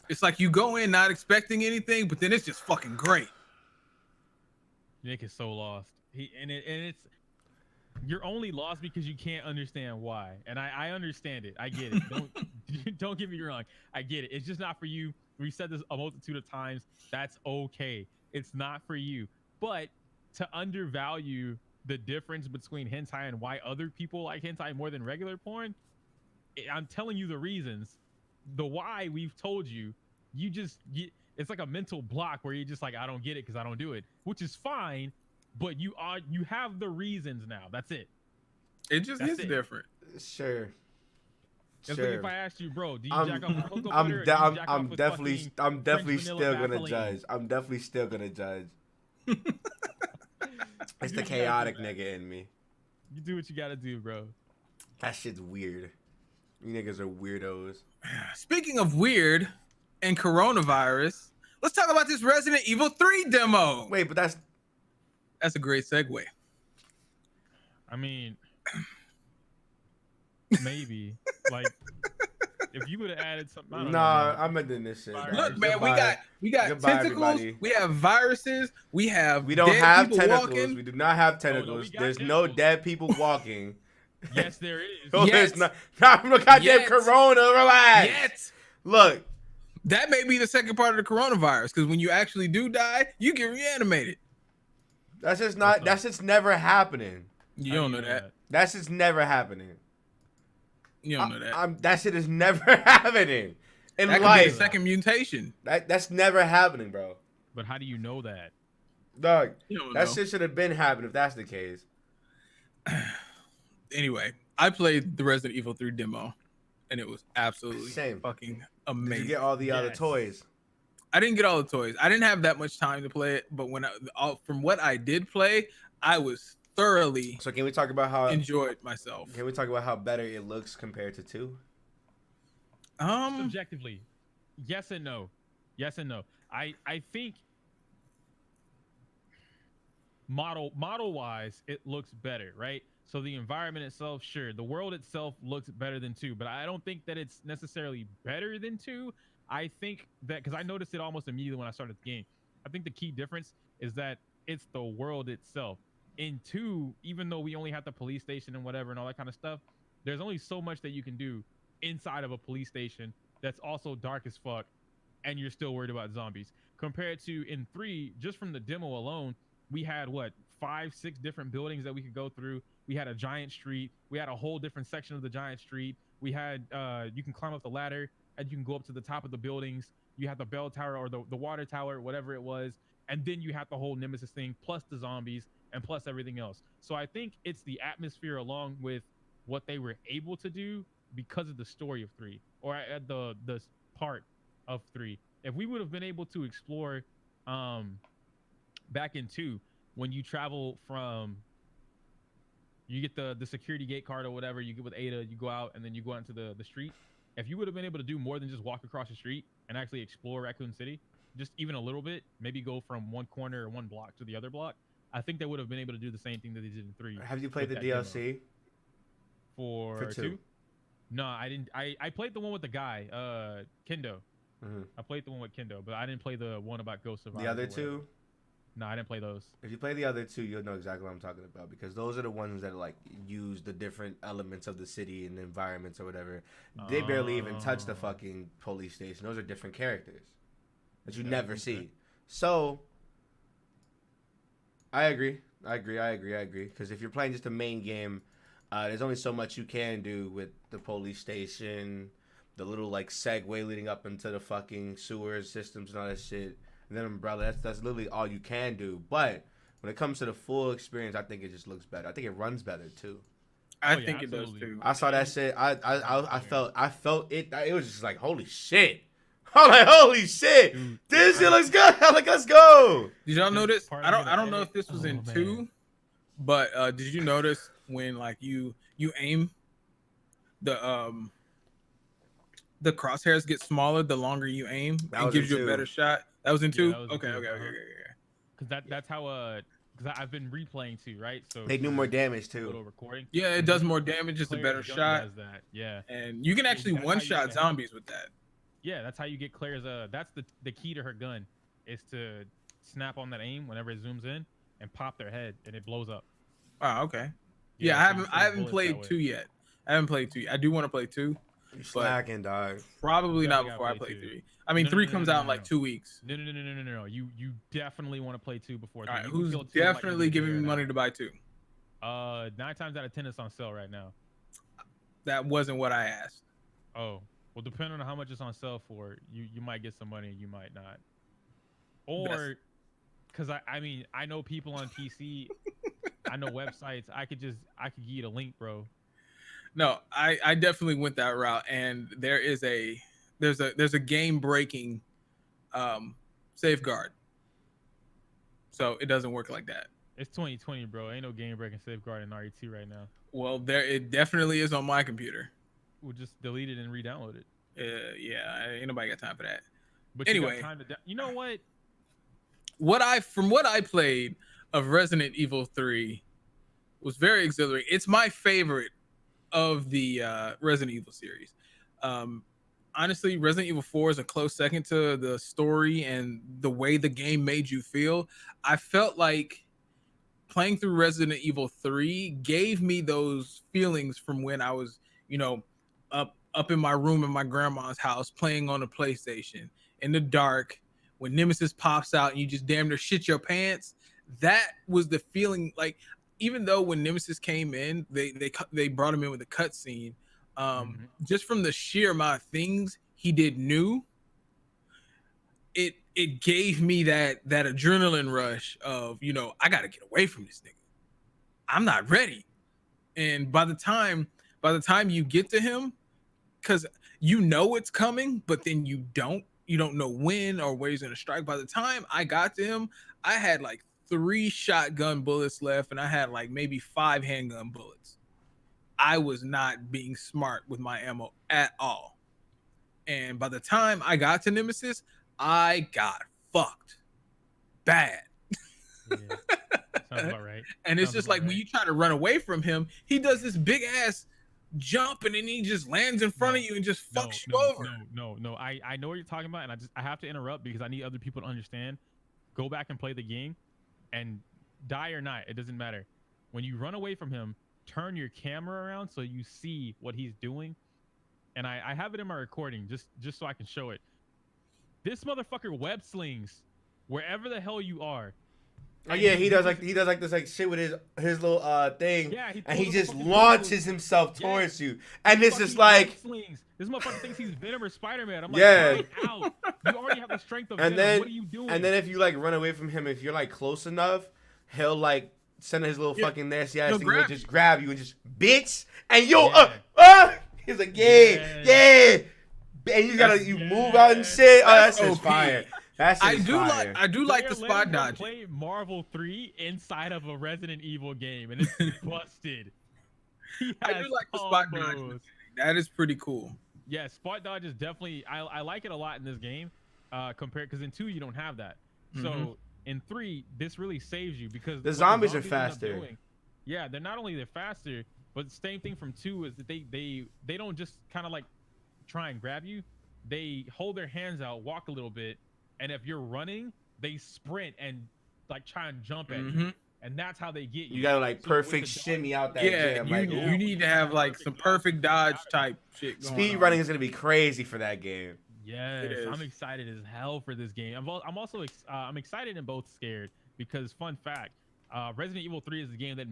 B: It's like you go in not expecting anything, but then it's just fucking great.
C: Nick is so lost. It's you're only lost because you can't understand why. And I understand it. I get it. Don't get me wrong. I get it. It's just not for you. We've said this a multitude of times. That's okay. It's not for you. But to undervalue the difference between hentai and why other people like hentai more than regular porn, I'm telling you the reasons. The why we've told you. It's like a mental block where you're just like, I don't get it because I don't do it, which is fine. But you have the reasons now. That's it.
B: It just
C: That's
B: hits
C: it.
B: different.
A: Sure.
C: It's like if I asked you, bro, do you
A: I'm
C: jack off with cocoa
A: I'm
C: butter or
A: de-
C: do you
A: I'm,
C: jack
A: I'm
C: off with
A: definitely
C: fucking
A: I'm definitely
C: French
A: still
C: vanilla
A: gonna
C: Vaseline?
A: judge. I'm definitely still gonna judge. It's
C: You
A: the
C: do what you gotta
A: chaotic
C: do, man.
A: nigga in me.
C: You do what you gotta do, bro.
A: That shit's weird. You niggas are weirdos.
B: Speaking of weird and coronavirus, let's talk about this Resident Evil 3 demo.
A: Wait, but
B: That's a great segue.
C: I mean, maybe like if you would have added something. I don't know,
A: nah,
C: man.
A: I'm ending this shit.
C: Look,
A: dog.
B: Look, man,
A: Goodbye.
B: we got
A: Goodbye,
B: tentacles,
A: everybody.
B: we have viruses, we
A: We don't
B: dead
A: have
B: people
A: tentacles.
B: walking.
A: We do not have
C: no,
A: tentacles.
C: we got
A: There's no
C: tentacles.
A: dead people walking.
C: Yes, there is.
A: No, there's
B: Yet.
A: not no goddamn
B: Yet.
A: corona. Relax.
B: Yet
A: Look,
B: that may be the second part of the coronavirus because when you actually do die, you get reanimated.
A: that's just not. That's just never happening.
B: You
C: How
B: don't
C: do
B: know that.
A: That's just never happening.
B: You don't know that.
A: That shit is never happening in
B: That could be
A: life.
B: the second mutation.
A: That's never happening, bro.
C: But how do you know that?
A: Dog,
B: You don't
A: that
B: know.
A: shit should have been happening if that's the case.
B: Anyway, I played the Resident Evil 3 demo, and it was absolutely
A: Same.
B: fucking
A: Did
B: amazing.
A: you get all the other
C: Yes.
A: toys?
B: I didn't get all the toys. I didn't have that much time to play it, but from what I did play, I was thoroughly
A: So can we talk about how
B: enjoyed myself.
A: can we talk about how better it looks compared to 2?
C: Subjectively, yes and no. Yes and no. I think model wise it looks better, right? So the environment itself, sure, the world itself looks better than 2, but I don't think that it's necessarily better than 2. I think that because I noticed it almost immediately when I started the game. I think the key difference is that it's the world itself. In 2, even though we only have the police station and whatever and all that kind of stuff, there's only so much that you can do inside of a police station that's also dark as fuck, and you're still worried about zombies. Compared to in 3, just from the demo alone, we had what 5, 6 different buildings that we could go through. We had a giant street. We had a whole different section of the giant street. We had you can climb up the ladder and you can go up to the top of the buildings. You have the bell tower or the water tower, whatever it was, and then you have the whole Nemesis thing plus the zombies and plus everything else. So I think it's the atmosphere along with what they were able to do because of the story of 3 or at the part of 3. If we would have been able to explore back in 2 when you travel from you get the security gate card or whatever, you get with Ada, you go out and then you go out into the street. If you would have been able to do more than just walk across the street and actually explore Raccoon City, just even a little bit, maybe go from one corner or one block to the other block, I think they would have been able to do the same thing that they did in 3.
A: Have you played the DLC?
C: For 2? No, I didn't. I played the one with the guy, Kendo.
A: Mm-hmm.
C: I played the one with Kendo, but I didn't play the one about Ghost Survivors.
A: The other 2?
C: No, I didn't play those.
A: If you play the other 2, you'll know exactly what I'm talking about because those are the ones that like use the different elements of the city and the environments or whatever. They barely even touch the fucking police station. Those are different characters that you never see. So I agree. Because if you're playing just the main game, there's only so much you can do with the police station, the little like segue leading up into the fucking sewer systems and all that shit. And then umbrella, that's literally all you can do. But when it comes to the full experience, I think it just looks better. I think it runs better too.
B: I think it does too.
A: I saw that shit. I felt it. It was just like holy shit. I'm like holy shit. Dude, this shit looks good. I'm like let's go.
B: Did y'all notice? I don't know if this was in 2, but did you notice when like you aim the crosshairs get smaller the longer you aim and gives you a better shot? That was in 2? Okay.
C: Because that's how because I've been replaying 2, right? So
A: they do more damage too.
C: Recording.
B: Yeah, it does more damage. It's a better shot.
C: Does that. Yeah.
B: And you can actually one-shot zombies with that.
C: Yeah, that's how you get Claire's. That's the key to her gun is to snap on that aim whenever it zooms in and pop their head and it blows up.
B: Oh, okay. Yeah, I haven't played 2 yet. I do want to play 2.
A: You're slacking, dog.
B: Probably not before I play 3. I mean, 3 comes out in like 2 weeks.
C: No. You definitely want to play 2 before 3.
B: All right, who's definitely giving me money to buy 2?
C: 9 times out of 10 it's on sale right now.
B: That wasn't what I asked.
C: Oh, well, depending on how much it's on sale for, you might get some money, you might not. Or, because I mean, I know people on PC, I know websites. I could give you the link, bro.
B: No, I definitely went that route, and there's a game breaking safeguard, so it doesn't work like that.
C: It's 2020, bro. Ain't no game breaking safeguard in RE2 right now.
B: Well, it definitely is on my computer.
C: We'll just delete it and re-download it.
B: Yeah, ain't nobody got time for that.
C: But
B: anyway,
C: you know what?
B: From what I played of Resident Evil 3 was very exhilarating. It's my favorite of the Resident Evil series. Honestly, Resident Evil 4 is a close second to the story and the way the game made you feel. I felt like playing through Resident Evil 3 gave me those feelings from when I was, up in my room in my grandma's house playing on a PlayStation in the dark when Nemesis pops out and you just damn near shit your pants. That was the feeling. Like, even though when Nemesis came in, they brought him in with a cutscene. Just from the sheer amount of things he did new, it gave me that adrenaline rush of, I gotta get away from this nigga. I'm not ready. And by the time you get to him, because it's coming, but then you don't know when or where he's gonna strike. By the time I got to him, I had like 3 shotgun bullets left, and I had like maybe 5 handgun bullets. I was not being smart with my ammo at all. And by the time I got to Nemesis, I got fucked bad.
C: Yeah, sounds about right.
B: And it's just like when you try to run away from him, he does this big ass jump and then he just lands in front of you and just fucks you over.
C: No. I know what you're talking about, and I have to interrupt because I need other people to understand. Go back and play the game, and die or not, it doesn't matter. When you run away from him, turn your camera around so you see what he's doing. And I have it in my recording just so I can show it. This motherfucker web slings wherever the hell you are.
A: Oh yeah, he does like this like shit with his little thing,
C: yeah,
A: and he just launches himself towards you, and it's just like
C: this motherfucker thinks he's Venom or Spider-Man. I'm like,
A: yeah,
C: out. You already have the strength of
A: and
C: Venom.
A: then,
C: what are you doing?
A: And then if you like run away from him, if you're like close enough, he'll like send his little fucking nasty ass thing, and just grab you and just bitch, and he's like yeah, and you gotta move out and shit. Oh, that's just fire.
B: I do like the spot dodge.
C: Play Marvel 3 inside of a Resident Evil game, and it's busted.
B: I do like the spot dodge. That is pretty cool.
C: Yeah, spot dodge is definitely. I like it a lot in this game, compared because in 2 you don't have that. So in 3, this really saves you because
A: the zombies are faster.
C: Yeah, they're not only faster, but the same thing from 2 is that they don't just kind of like try and grab you. They hold their hands out, walk a little bit. And if you're running, they sprint and like try and jump at you, and that's how they get you.
A: You gotta like perfect shimmy out that jam.
B: You need to have like some perfect dodge type shit.
A: Speed running is gonna be crazy for that game.
C: Yes, I'm excited as hell for this game. I'm also I'm excited and both scared because fun fact, Resident Evil 3 is the game that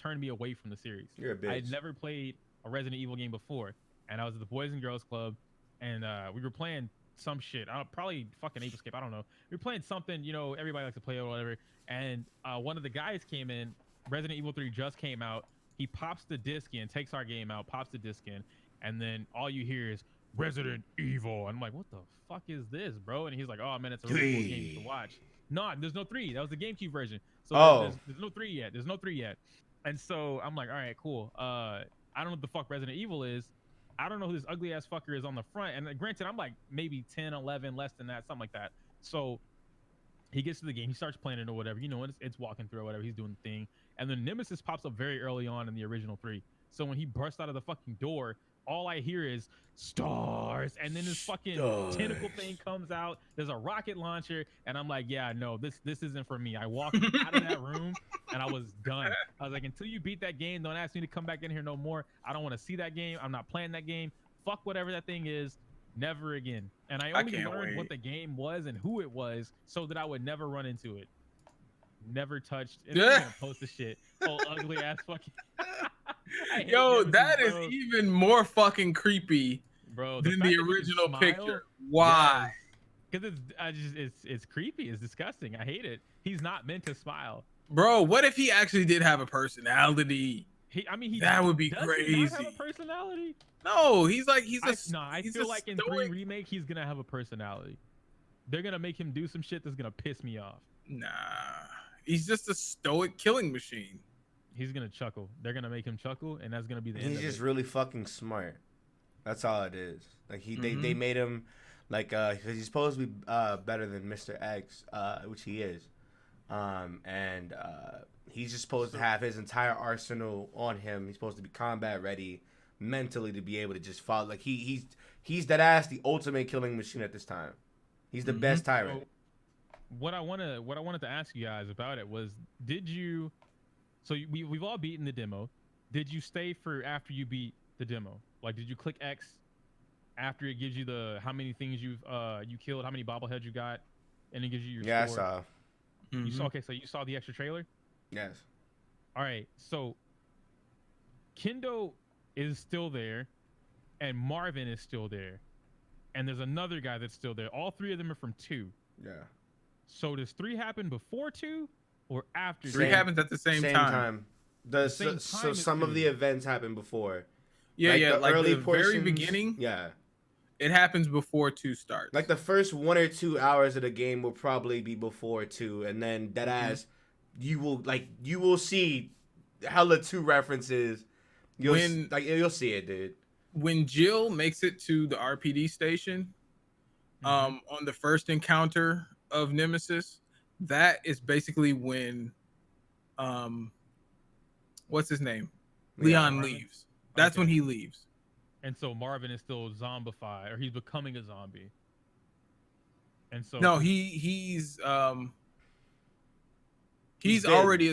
C: turned me away from the series.
A: You're a bitch.
C: I had never played a Resident Evil game before, and I was at the Boys and Girls Club, and we were playing some shit. Probably fucking Ape Escape. I don't know. We were playing something, everybody likes to play or whatever. And one of the guys came in. Resident Evil 3 just came out. He pops the disc in, takes our game out, pops the disc in, and then all you hear is Resident Evil. And I'm like, what the fuck is this, bro? And he's like, oh man, it's a really cool game to watch. No, there's no 3. That was the GameCube version. So there's no 3 yet. There's no 3 yet. And so I'm like, all right, cool. I don't know what the fuck Resident Evil is. I don't know who this ugly ass fucker is on the front. And granted, I'm like maybe 10, 11, less than that, something like that. So he gets to the game, he starts playing it or whatever, it's walking through or whatever, he's doing the thing. And then Nemesis pops up very early on in the original 3. So when he bursts out of the fucking door, all I hear is stars, and then this fucking tentacle thing comes out. There's a rocket launcher, and I'm like, yeah, no, this isn't for me. I walked out of that room, and I was done. I was like, until you beat that game, don't ask me to come back in here no more. I don't want to see that game. I'm not playing that game. Fuck whatever that thing is. Never again. And I only learned what the game was and who it was so that I would never run into it. Never touched. I'm gonna post the shit. Oh, ugly ass fucking.
B: Yo, that is even more fucking creepy,
C: bro,
B: than the original picture. Why?
C: Because it's creepy. It's disgusting. I hate it. He's not meant to smile,
B: bro. What if he actually did have a personality? That would be crazy.
C: He not have a personality?
B: No, I
C: feel like in 3 remake he's gonna have a personality. They're gonna make him do some shit that's gonna piss me off.
B: Nah, he's just a stoic killing machine.
C: He's gonna chuckle. They're gonna make him chuckle, and that's gonna be the end of it.
A: He's just really fucking smart. That's all it is. Like they made him like because he's supposed to be better than Mr. X, which he is, and he's just supposed to have his entire arsenal on him. He's supposed to be combat ready mentally to be able to just follow. Like he's that ass the ultimate killing machine at this time. He's the best tyrant.
C: So, what I wanted to ask you guys about it was, did you? So we've all beaten the demo. Did you stay for after you beat the demo? Like, did you click X after it gives you the how many things you killed, how many bobbleheads you got, and it gives you your score?
A: I saw.
C: You saw. Okay, so you saw the extra trailer.
A: Yes.
C: All right. So Kendo is still there, and Marvin is still there, and there's another guy that's still there. All 3 of them are from 2.
A: Yeah.
C: So does 3 happen before 2? Or after
B: 3 happens at the same time.
A: So some of the events happen before.
B: Yeah, like the very beginning.
A: Yeah,
B: it happens before 2 starts.
A: Like the first 1 or 2 hours of the game will probably be before 2, and then deadass, you will see hella 2 references. You'll see it, dude.
B: When Jill makes it to the RPD station, on the first encounter of Nemesis. That is basically when, what's his name? Leon leaves. That's when he leaves.
C: And so Marvin is still zombified, or he's becoming a zombie. And so
B: no, he's
A: He's
B: already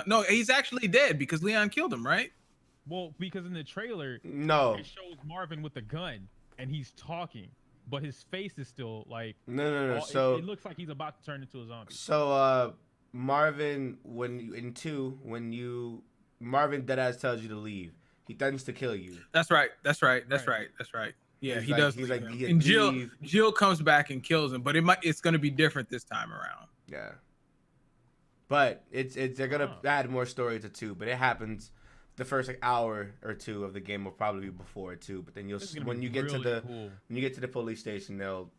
B: no, he's actually dead because Leon killed him, right?
C: Well, because in the trailer,
A: no,
C: it shows Marvin with a gun and he's talking, but his face is still like
A: no.
C: So it looks like he's about to turn into a zombie.
A: So Marvin, when Marvin deadass tells you to leave, he threatens to kill you.
B: That's right. Yeah, he does.
A: He's like,
B: and Jill comes back and kills him, but it's gonna be different this time around.
A: Yeah. But they're gonna add more story to 2, but it happens. The first hour or 2 of the game will probably be before it too. But then when you get to the police station, they'll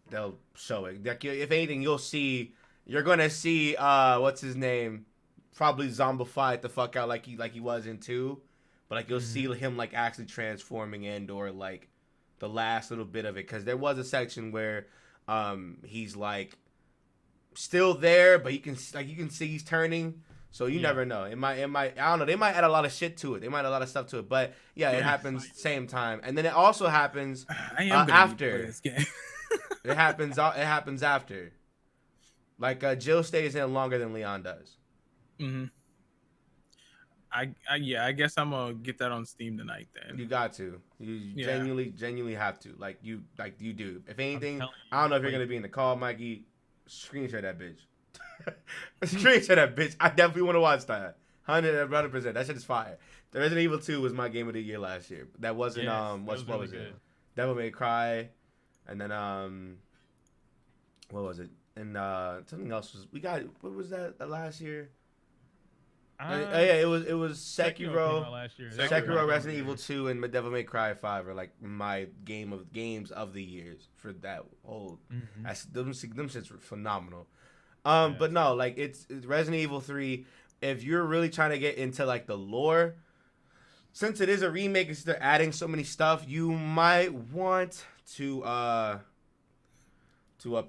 A: show it. Like, if anything, you're gonna see what's his name, probably zombified the fuck out like he was in 2, but like you'll see him like actually transforming or like the last little bit of it, because there was a section where he's like still there, but you can see he's turning. So you never know. It might. I don't know. They might add a lot of shit to it. They might add a lot of stuff to it. But yeah, it happens same time, and then it also happens after.
B: This game.
A: It happens after. Like Jill stays in longer than Leon does.
B: Mm-hmm. I guess I'm gonna get that on Steam tonight. Then
A: you got to. You genuinely have to. Like you do. If anything, I don't know if you're gonna be in the call, Mikey. Screenshot that bitch. Screenshot that bitch. I definitely want to watch that. 100%. That shit is fire. The Resident Evil 2 was my game of the year last year. That wasn't what was it? Devil May Cry, and then what was it? And something else was what was that last year? It was Sekiro
C: last year.
A: Sekiro, Resident Evil 2, and Devil May Cry 5 are like my games of the years for that whole. Them shits were phenomenal. But no, like it's Resident Evil 3. If you're really trying to get into like the lore, since it is a remake, and they're adding so many stuff, you might want to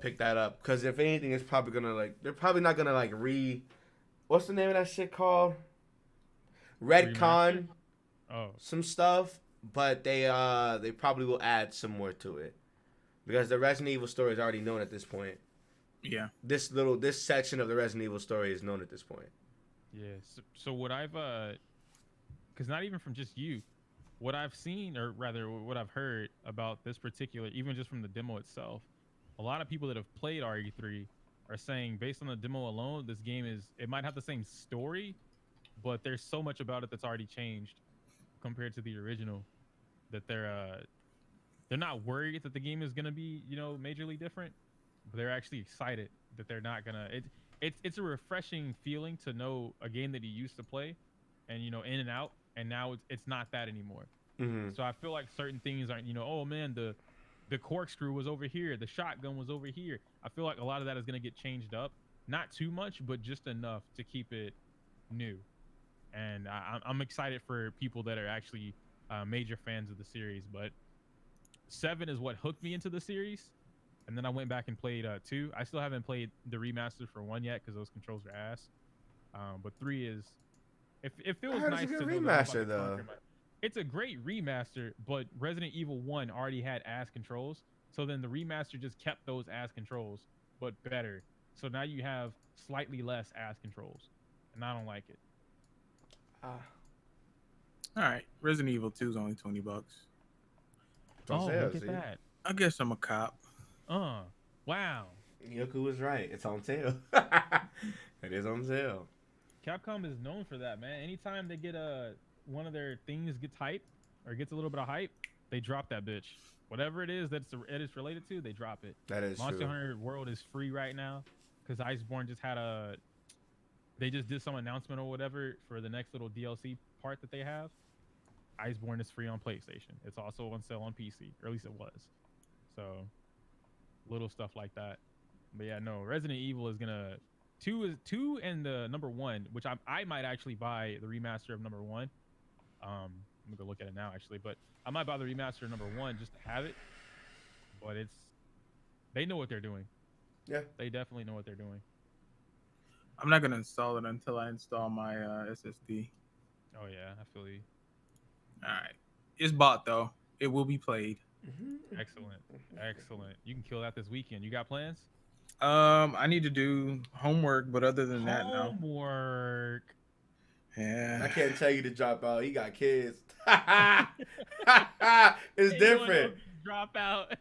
A: pick that up, because if anything, it's probably gonna they're probably not gonna what's the name of that shit called? Redcon. Some stuff, but they probably will add some more to it, because the Resident Evil story is already known at this point.
B: Yeah.
A: This section of the Resident Evil story is known at this point.
C: Yeah. So what I've because not even from just you, what I've seen, or rather what I've heard about this particular, even just from the demo itself, a lot of people that have played RE3 are saying, based on the demo alone, this game it might have the same story, but there's so much about it that's already changed compared to the original, that they're not worried that the game is gonna be majorly different, but they're actually excited that they're not gonna. It's a refreshing feeling to know a game that you used to play, and in and out, and now it's not that anymore. So I feel like certain things aren't, oh man, the corkscrew was over here, the shotgun was over here. I feel like a lot of that is gonna get changed up, not too much, but just enough to keep it new. And I'm excited for people that are actually major fans of the series. But 7 is what hooked me into the series. And then I went back and played 2. I still haven't played the remaster for 1 yet, because those controls are ass. But 3 is, it feels nice.
A: It's a good remaster though.
C: It's a great remaster, but Resident Evil 1 already had ass controls. So then the remaster just kept those ass controls, but better. So now you have slightly less ass controls, and I don't like it.
B: All right, Resident Evil 2 is only $20.
C: Oh, look at that.
B: I guess I'm a cop.
C: Wow.
A: Yoku was right. It's on sale. It is on sale.
C: Capcom is known for that, man. Anytime they get one of their things gets hype, or gets a little bit of hype, they drop that bitch. Whatever it is it is related to, they drop it.
A: That is
C: Monster
A: true.
C: Hunter World is free right now, because Iceborne just had they just did some announcement or whatever for the next little DLC part that they have. Iceborne is free on PlayStation. It's also on sale on PC, or at least it was. So little stuff like that. But yeah, no, Resident Evil is gonna 2 and the number 1, which I might actually buy the remaster of number 1. I'm gonna go look at it now actually, but I might buy the remaster of number 1 just to have it. But they know what they're doing.
A: Yeah,
C: they definitely know what they're doing.
B: I'm not gonna install it until I install my SSD.
C: Oh yeah, I feel you.
B: All right, it's bought though. It will be played.
C: Excellent. Excellent. You can kill that this weekend. You got plans?
B: I need to do homework, but other than that, no.
C: Homework.
B: Yeah.
A: I can't tell you to drop out. He got kids. It's
C: Hey,
A: different.
C: Drop out.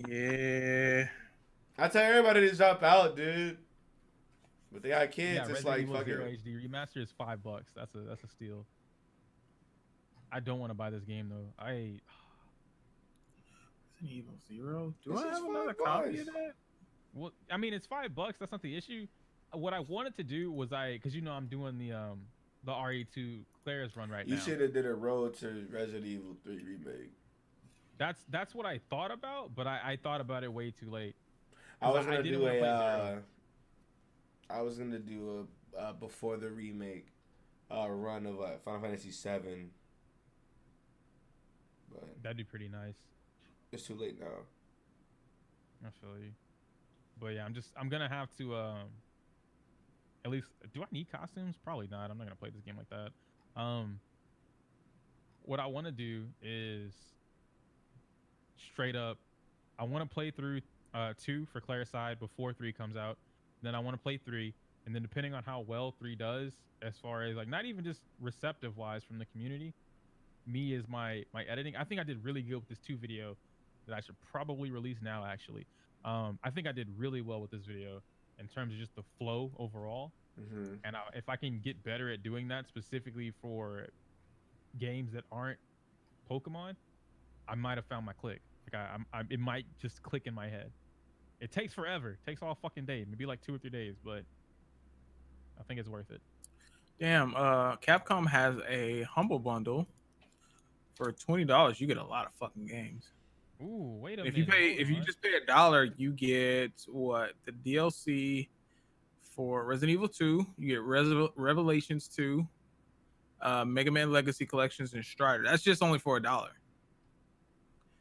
B: Yeah.
A: I tell everybody to drop out, dude. But they got kids.
C: Yeah,
A: It's
C: Resident
A: like
C: Evil
A: fuck
C: Zero
A: it.
C: HD remaster is $5. That's a steal. I don't want to buy this game though.
B: Resident Evil 0. Do
A: This
B: I
A: is
B: have another
A: $5.
B: copy of that?
C: Well, I mean, it's $5. That's not the issue. What I wanted to do was because I'm doing the RE2 Claire's run right now.
A: You should have did a road to Resident Evil 3 remake.
C: That's what I thought about, but I thought about it way too late.
A: I was gonna
C: didn't
A: do
C: wanna play
A: a.
C: Zero.
A: I was gonna do a before the remake run of Final Fantasy 7, but
C: That'd be pretty nice.
A: it's too late now.
C: I feel you. But yeah, I'm gonna have to at least, do I need costumes? Probably not. I'm not gonna play this game like that. What I want to do is straight up, I want to play through 2 for Claire's side before 3 comes out. Then I want to play 3, and then depending on how well 3 does, as far as like not even just receptive wise from the community, me is my editing. I think I did really good with this 2 video that I should probably release now. Actually, I think I did really well with this video in terms of just the flow overall.
A: Mm-hmm.
C: And if I can get better at doing that specifically for games that aren't Pokemon, I might have found my click. Like it might just click in my head. It takes forever. It takes all fucking day, maybe like 2 or 3 days, but I think it's worth it.
B: Damn, Capcom has a humble bundle. For $20, you get a lot of fucking games.
C: Ooh, wait a
B: If
C: minute.
B: if you just pay $1, you get what? The DLC for Resident Evil 2. You get Revelations 2, Mega Man Legacy Collections, and Strider. That's just only for $1.
C: I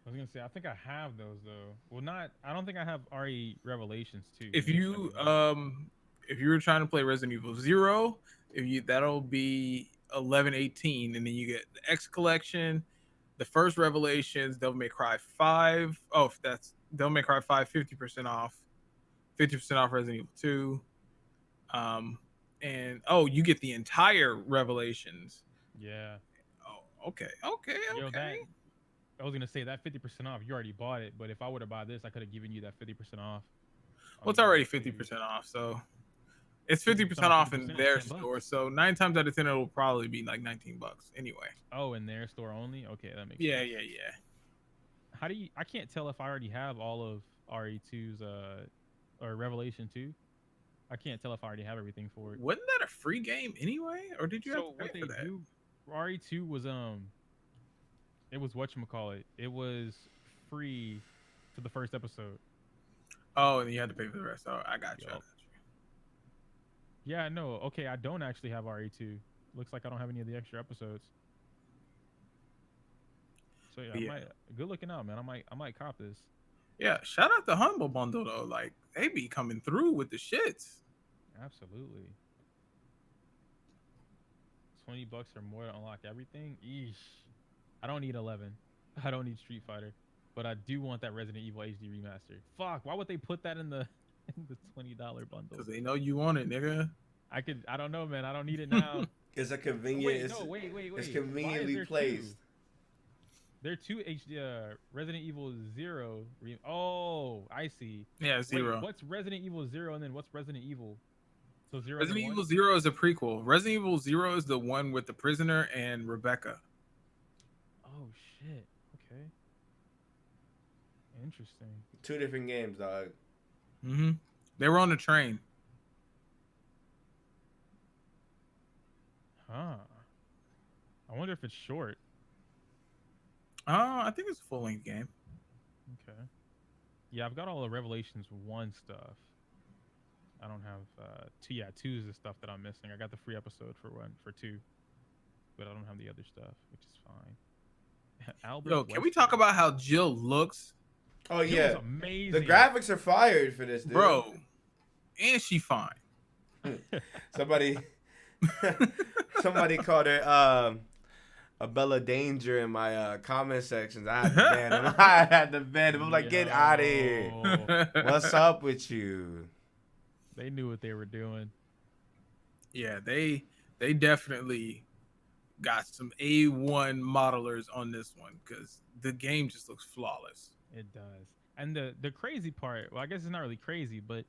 C: was gonna say I think I have those though. Well, not. I don't think I have RE Revelations 2.
B: If you were trying to play Resident Evil 0, that'll be $11.18, and then you get the X Collection, the first Revelations, Devil May Cry 5. Oh, that's Devil May Cry 5, 50% off. 50% off Resident Evil 2. And you get the entire Revelations.
C: Yeah.
B: Oh, okay.
C: Yo, I was gonna say that 50% off. You already bought it, but if I were to buy this, I could have given you that 50% off.
B: Well, it's already 50% off, so it's 50% off in their store. So 9 times out of 10, it'll probably be like $19 anyway.
C: Oh, in their store only? Okay, that makes
B: sense.
C: Yeah. How do you? I can't tell if I already have all of RE2's or Revelation 2. I can't tell if I already have everything for it.
B: Wasn't that a free game anyway, or did you have to pay for that?
C: Do? RE2 was it was whatchamacallit. It was free for the first episode.
B: Oh, and you had to pay for the rest. Oh, I got you.
C: Yeah, no. Okay, I don't actually have RE2. Looks like I don't have any of the extra episodes. So yeah, good looking out, man. I might cop this.
B: Yeah, shout out the Humble Bundle though. Like they be coming through with the shits.
C: Absolutely. $20 or more to unlock everything. Eesh. I don't need 11. I don't need Street Fighter, but I do want that Resident Evil HD remaster. Fuck, why would they put that in the $20 bundle?
B: Because they know you want it, nigga.
C: I don't know, man. I don't need it now.
A: It's a convenient.
C: Wait.
A: It's conveniently placed.
C: There are 2 HD Resident Evil 0. Oh, I see.
B: Yeah, 0.
C: Wait, what's Resident Evil 0 and then what's Resident Evil? So 0.
B: Resident Evil 0 is a prequel. Resident Evil 0 is the one with the prisoner and Rebecca.
C: Oh shit. Okay. Interesting.
A: 2 different games, dog.
B: Mm-hmm. They were on the train.
C: Huh. I wonder if it's short.
B: I think it's a full-length game.
C: Okay. Yeah, I've got all the Revelations 1 stuff. I don't have 2. Yeah, 2 is the stuff that I'm missing. I got the free episode for 2, but I don't have the other stuff, which is fine. Albert
B: Yo, can we talk about how Jill looks?
A: Oh yeah,
C: amazing.
A: The graphics are fired for this, dude.
B: Bro, and she fine.
A: Somebody called her a Bella Danger in my comment sections. I had to ban him. I had to ban him. I'm like, get out of here. What's up with you?
C: They knew what they were doing.
B: Yeah, they definitely got some A1 modelers on this one because the game just looks flawless.
C: It does. And the crazy part, well, I guess it's not really crazy, but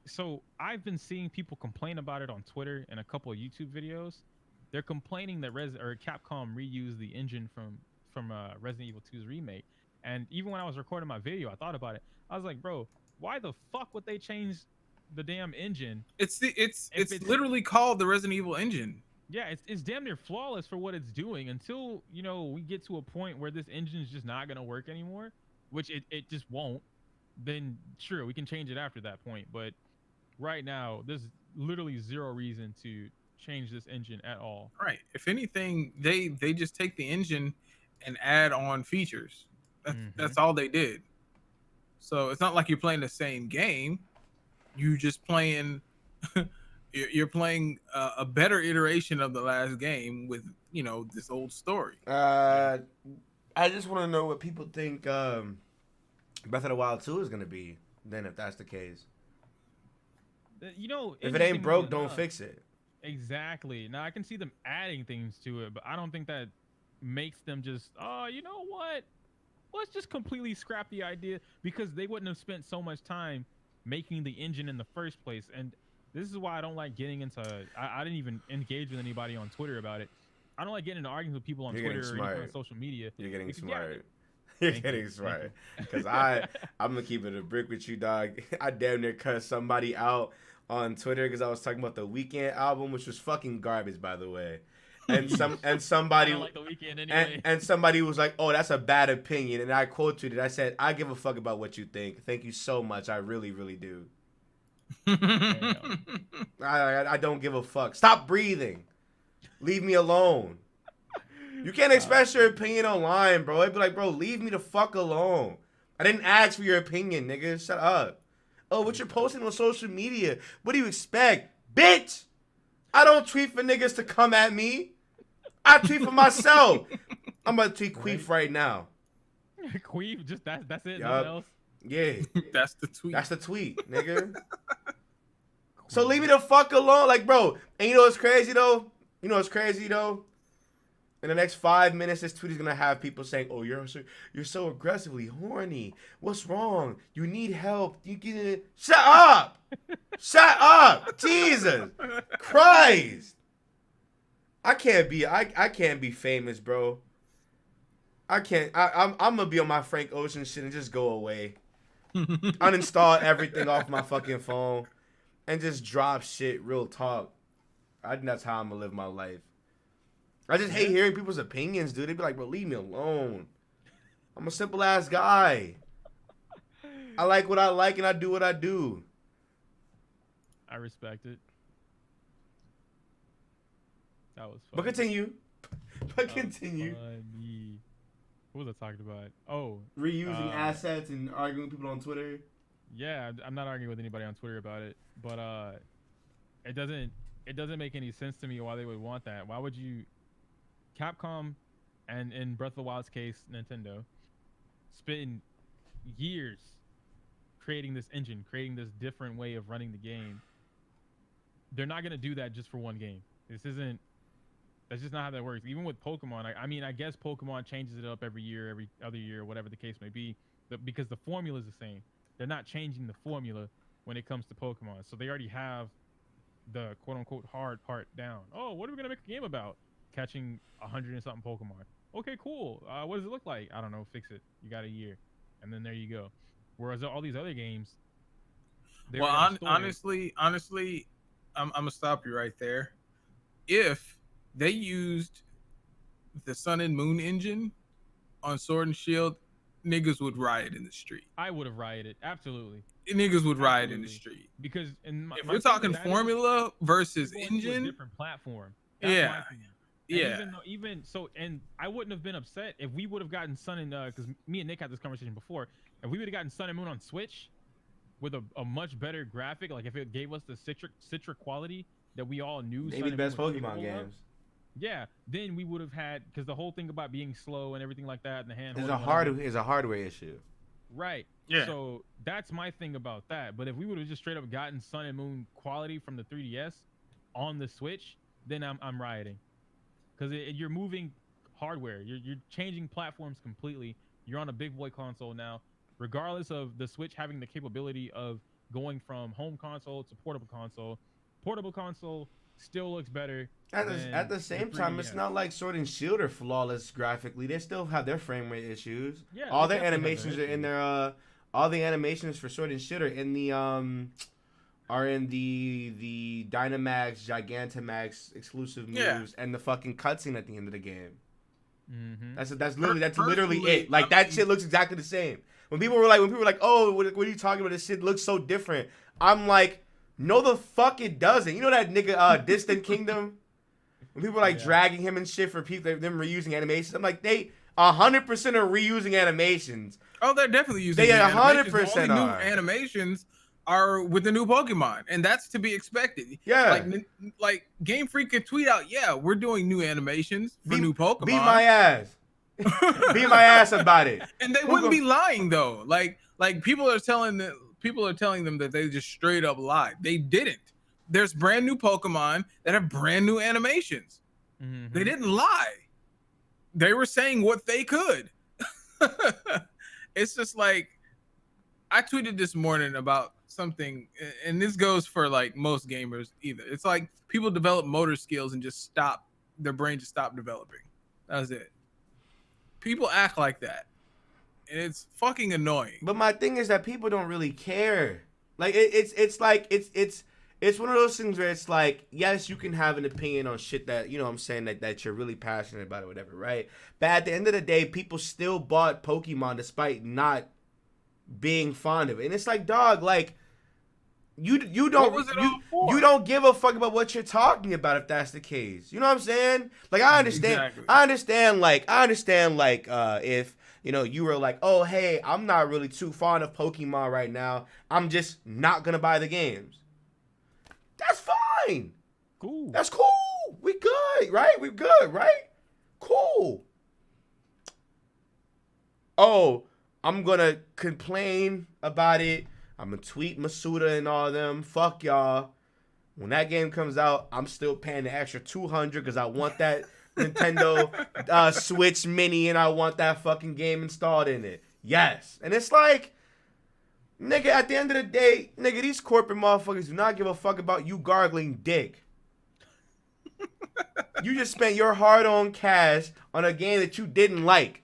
C: so I've been seeing people complain about it on Twitter and a couple of YouTube videos. They're complaining that Capcom reused the engine from Resident Evil 2's remake. And even when I was recording my video, I thought about it. I was like, bro, why the fuck would they change the damn engine?
B: It's literally called the Resident Evil engine.
C: Yeah, it's damn near flawless for what it's doing until, you know, we get to a point where this engine is just not going to work anymore, which it just won't. Then sure, we can change it after that point. But right now, there's literally zero reason to change this engine at all.
B: Right. If anything, they just take the engine and add on features. That's all they did. So it's not like you're playing the same game. You just playing you're playing a better iteration of the last game with, you know, this old story.
A: I just want to know what people think Breath of the Wild 2 is going to be, then, if that's the case.
C: You know,
A: if it ain't broke, don't fix it.
C: Exactly. Now I can see them adding things to it, but I don't think that makes them just, oh, you know what? Let's just completely scrap the idea, because they wouldn't have spent so much time making the engine in the first place. And this is why I don't like getting into, I didn't even engage with anybody on Twitter about it. I don't like getting into arguments with people on Twitter or even on social media.
A: You're getting smart. You're getting smart. Because I'm going to keep it a brick with you, dog. I damn near cut somebody out on Twitter because I was talking about the Weeknd album, which was fucking garbage, by the way. And somebody
C: like the Weeknd anyway.
A: and somebody was like, "Oh, that's a bad opinion." And I quote tweeted, I said, "I give a fuck about what you think. Thank you so much. I really, really do." I don't give a fuck. Stop breathing. Leave me alone. You can't express your opinion online, bro. I'd be like, bro, leave me the fuck alone. I didn't ask for your opinion, nigga. Shut up. Oh, what you're posting on social media? What do you expect, bitch? I don't tweet for niggas to come at me. I tweet for myself. I'm about to tweet queef right now.
C: Queef? Just that's it?
A: Yep.
C: Nothing else?
A: Yeah.
B: That's the tweet.
A: That's the tweet, nigga. So leave me the fuck alone. Like, bro, and you know what's crazy, though? You know what's crazy, though? In the next 5 minutes, this tweet is going to have people saying, "Oh, you're so aggressively horny. What's wrong? You need help. You get it. Shut up. Shut up. Jesus Christ. I can't be famous, bro. I can't. I'm going to be on my Frank Ocean shit and just go away. Uninstall everything off my fucking phone and just drop shit, real talk. I think that's how I'm going to live my life. I just hate hearing people's opinions, dude. They be like, bro, leave me alone. I'm a simple ass guy. I like what I like and I do what I do.
C: I respect it. That was fun.
A: But continue. Continue.
C: Funny. What was I talking about? Oh,
A: reusing assets and arguing with people on Twitter.
C: Yeah, I'm not arguing with anybody on Twitter about it, but it doesn't make any sense to me why they would want that. Why would you? Capcom, and in Breath of the Wild's case, Nintendo, spent years creating this engine, creating this different way of running the game. They're not gonna do that just for one game. That's just not how that works. Even with Pokemon, I mean, I guess Pokemon changes it up every year, every other year, whatever the case may be, because the formula is the same. They're not changing the formula when it comes to Pokemon, so they already have the quote-unquote hard part down. Oh, what are we gonna make a game about? Catching 100 and something Pokemon. Okay, cool. What does it look like? I don't know. Fix it. You got a year, and then there you go. Whereas all these other games,
B: well, honestly, I'm gonna stop you right there. If they used the Sun and Moon engine on Sword and Shield, niggas would riot in the street.
C: I would have rioted. Absolutely.
B: Niggas would riot in the street
C: because
B: if we're talking formula versus engine,
C: different platform.
B: Yeah.
C: Yeah. Even so, and I wouldn't have been upset if we would have gotten Sun and because me and Nick had this conversation before. If we would have gotten Sun and Moon on Switch with a much better graphic, like if it gave us the citric quality that we all knew.
A: Maybe the best Pokemon games.
C: yeah, then we would have had, because the whole thing about being slow and everything like that, and the hand
A: It's
C: holding,
A: a hardware issue.
C: right.
B: Yeah.
C: So that's my thing about that. But if we would have just straight up gotten Sun and Moon quality from the 3DS on the Switch, then I'm rioting, because you're moving hardware. You're changing platforms completely. You're on a big boy console now, regardless of the Switch having the capability of going from home console to portable console. Portable console still looks better
A: At
C: than
A: the same
C: the
A: time, it's
C: 3DS.
A: not like Sword and Shield are flawless graphically. They still have their frame rate issues.
C: Yeah,
A: All
C: they
A: their
C: definitely have
A: animations
C: their
A: are in
C: issues.
A: their all the animations for Sword and Shield are in the Dynamax, Gigantamax exclusive moves
B: Yeah.
A: and the fucking cutscene at the end of the game.
C: Mm-hmm.
A: That's literally
B: Personally,
A: it. Like
B: I
A: that
B: mean-
A: shit looks exactly the same. When people were like, oh, what are you talking about? This shit looks so different. I'm like, no, the fuck it doesn't. You know that nigga Distant Kingdom? When people were like
C: Yeah.
A: dragging him and shit for people them reusing animations, I'm like, they 100% are reusing animations.
B: Oh, they're definitely using.
A: They
B: new
A: 100%
B: animations. The only new
A: are.
B: animations are with the new Pokemon, and that's to be expected.
A: Yeah.
B: Like Game Freak could tweet out, "Yeah, we're doing new animations for new Pokemon."
A: Beat my ass. Beat my ass about it.
B: And they wouldn't be lying though. Like people are telling them that they just straight up lied. They didn't. There's brand new Pokemon that have brand new animations.
C: Mm-hmm.
B: They didn't lie. They were saying what they could. It's just like, I tweeted this morning about something, and this goes for like most gamers either. It's like people develop motor skills and just stop, their brain just stop developing. That's it. People act like that, and it's fucking annoying.
A: But my thing is that people don't really care. Like it's one of those things where it's like, yes, you can have an opinion on shit that, you know what I'm saying, that you're really passionate about or whatever, right? But at the end of the day, people still bought Pokemon despite not being fond of it. And it's like, dog, like you don't
B: was it all for?
A: you don't give a fuck about what you're talking about if that's the case. You know what I'm saying? Like I understand
B: Exactly.
A: I understand like if you know you were like, oh hey, I'm not really too fond of Pokemon right now, I'm just not gonna buy the games. That's fine.
C: Cool.
A: That's cool. We good, right? We good, right? Cool. Oh, I'm gonna complain about it. I'm gonna tweet Masuda and all them. Fuck y'all. When that game comes out, I'm still paying the extra $200 because I want that Nintendo Switch Mini and I want that fucking game installed in it. Yes. And it's like, nigga, at the end of the day, nigga, these corporate motherfuckers do not give a fuck about you gargling dick. You just spent your hard-earned cash on a game that you didn't like.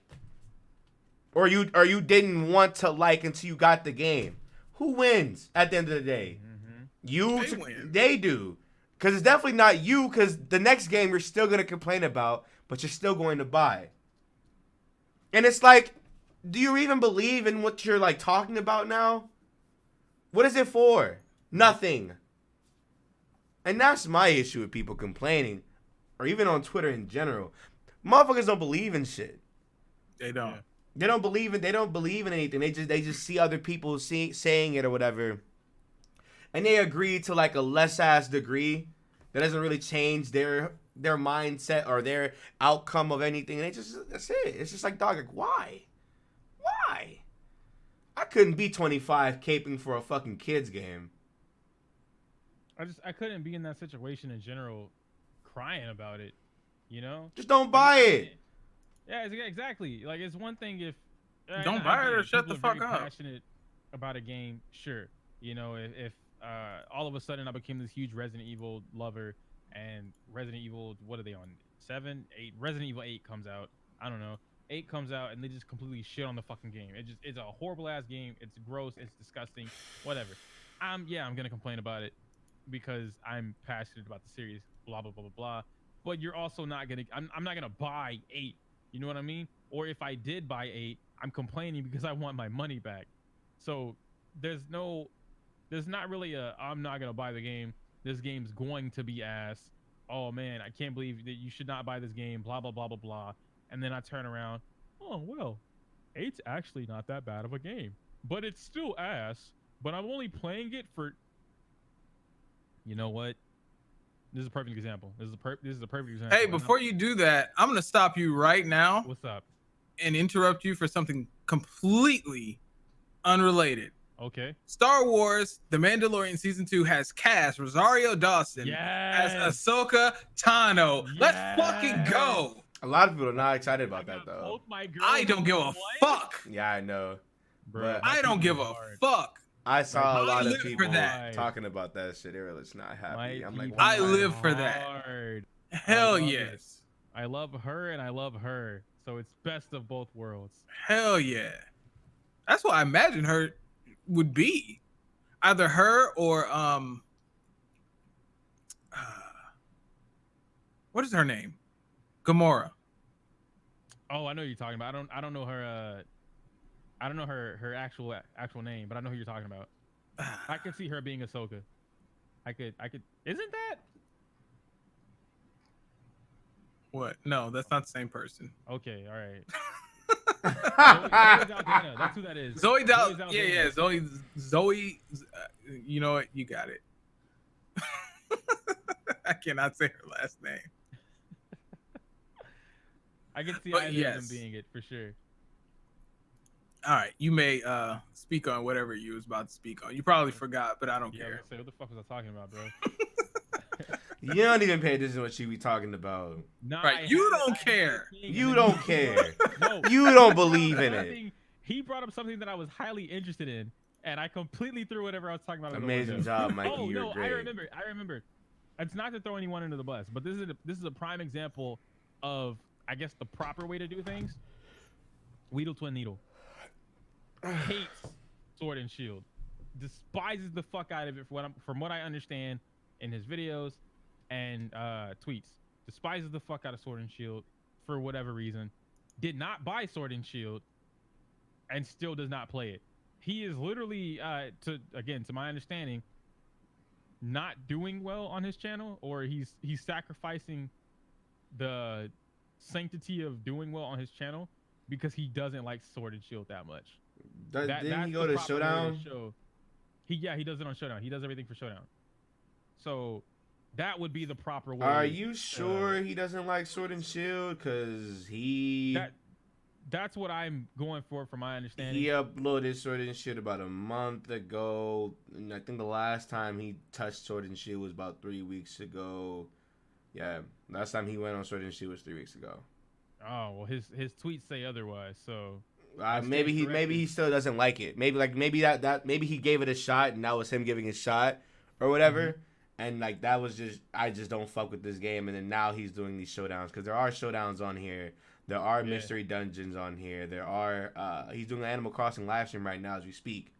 A: Or you didn't want to like until you got the game. Who wins at the end of the day?
C: Mm-hmm.
B: They win.
A: They do. Because it's definitely not you, because the next game you're still going to complain about, but you're still going to buy. And it's like, do you even believe in what you're like talking about now? What is it for? Nothing. And that's my issue with people complaining, or even on Twitter in general. Motherfuckers don't believe in shit.
B: They don't.
C: Yeah.
A: They don't believe in anything. They just see other people saying it or whatever, and they agree to like a less ass degree that doesn't really change their mindset or their outcome of anything. And that's it. It's just like, dog, like, why? I couldn't be 25 caping for a fucking kids game.
C: I couldn't be in that situation in general, crying about it. You know.
A: Just don't buy it.
C: Yeah, exactly. Like, it's one thing if
B: Don't buy it or shut
C: people
B: the
C: are
B: fuck
C: very
B: up.
C: passionate about a game, sure. You know, if all of a sudden I became this huge Resident Evil lover, and Resident Evil, what are they on? 7, 8. Resident Evil 8 comes out. I don't know. 8 comes out and they just completely shit on the fucking game. It's a horrible ass game. It's gross. It's disgusting. Whatever. I'm gonna complain about it because I'm passionate about the series. Blah blah blah blah blah. But you're also not gonna. I'm not gonna buy 8. You know what I mean? Or if I did buy 8, I'm complaining because I want my money back. So there's not really a I'm not gonna buy the game. This game's going to be ass. Oh man, I can't believe that you should not buy this game. Blah blah blah blah blah. And then I turn around. Oh well, 8's actually not that bad of a game, but it's still ass. But I'm only playing it for. You know what? This is a perfect example. This is a perfect example.
B: Hey, before you do that, I'm gonna stop you right now.
C: What's up?
B: And interrupt you for something completely unrelated.
C: Okay.
B: Star Wars: The Mandalorian Season 2 has cast Rosario Dawson as Ahsoka Tano.
C: Yes.
B: Let's fucking go.
A: A lot of people are not excited about that though.
B: I don't give a fuck.
A: Yeah, I know.
C: Bro,
B: I don't give a fuck.
A: I saw a lot of
B: live
A: people
B: for that.
A: talking about that shit. They were just not happy. I'm like,
B: I
A: why?
B: live for that. Hell yes.
C: I love her and I love her. So it's best of both worlds.
B: Hell yeah. That's what I imagine her would be. Either her or what is her name? Gamora.
C: Oh, I know who you're talking about. I don't know her I don't know her actual name, but I know who you're talking about. I could see her being Ahsoka. I could isn't that?
B: What? No, that's not the same person.
C: Okay, all right. Zoe Daldana, that's who that is.
B: Zoe Daldana. Yeah. Zoe. You know what? You got it. I cannot say her last name.
C: I can see either of them being it for sure.
B: All right, you may speak on whatever you was about to speak on. You probably forgot, but I don't care.
C: Say, what the fuck was I talking about, bro?
A: You don't even pay attention to what she be talking about.
C: Nah,
B: right, you don't care.
A: You don't care.
C: No,
A: you don't believe in it.
C: He brought up something that I was highly interested in, and I completely threw whatever I was talking about.
A: Amazing job, Mikey.
C: Oh
A: You're
C: no,
A: great.
C: I remember. It's not to throw anyone under the bus, but this is a prime example of, I guess, the proper way to do things. Weedle Twin Needle hates Sword and Shield, despises the fuck out of it from what I understand in his videos and tweets. Despises the fuck out of Sword and Shield for whatever reason. Did not buy Sword and Shield and still does not play it. He is literally, to my understanding, not doing well on his channel, or he's sacrificing the sanctity of doing well on his channel because he doesn't like Sword and Shield that much.
A: Didn't he go to Showdown?
C: He does it on Showdown. He does everything for Showdown. So that would be the proper way.
A: Are you sure he doesn't like Sword and Shield? Cause
C: that's what I'm going for, from my understanding.
A: He uploaded Sword and Shield about a month ago, and I think the last time he touched Sword and Shield was about 3 weeks ago. Yeah, last time he went on Sword and Shield was 3 weeks ago.
C: Oh well, his tweets say otherwise. So
A: maybe he still doesn't like it. Maybe he gave it a shot and that was him giving a shot or whatever. Mm-hmm. And like that was just, I just don't fuck with this game. And then now he's doing these showdowns because there are showdowns on here. There are mystery dungeons on here. There are he's doing an Animal Crossing live stream right now as we speak.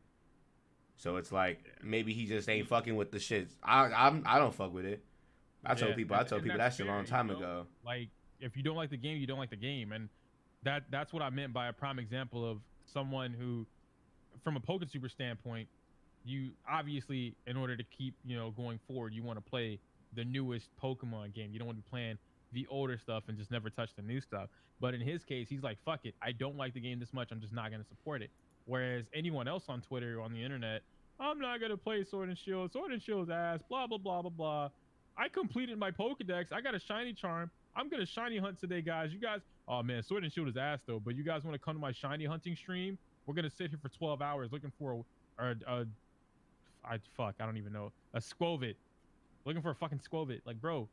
A: So it's like maybe he just ain't fucking with the shit. I don't fuck with it. I told people that shit a long time ago.
C: Like, if you don't like the game, you don't like the game. And that's what I meant by a prime example of someone who, from a PokeSuper standpoint, you obviously, in order to keep, going forward, you want to play the newest Pokemon game. You don't want to be playing the older stuff and just never touch the new stuff. But in his case, he's like, fuck it. I don't like the game this much. I'm just not going to support it. Whereas anyone else on Twitter or on the internet, I'm not going to play Sword and Shield. Sword and Shield's ass, blah, blah, blah, blah, blah. I completed my Pokedex. I got a shiny charm. I'm going to shiny hunt today, guys. You guys, oh man, Sword and Shield is ass though. But you guys want to come to my shiny hunting stream? We're going to sit here for 12 hours looking for I don't even know. A Squovit. Looking for a fucking Squovit. Like, bro,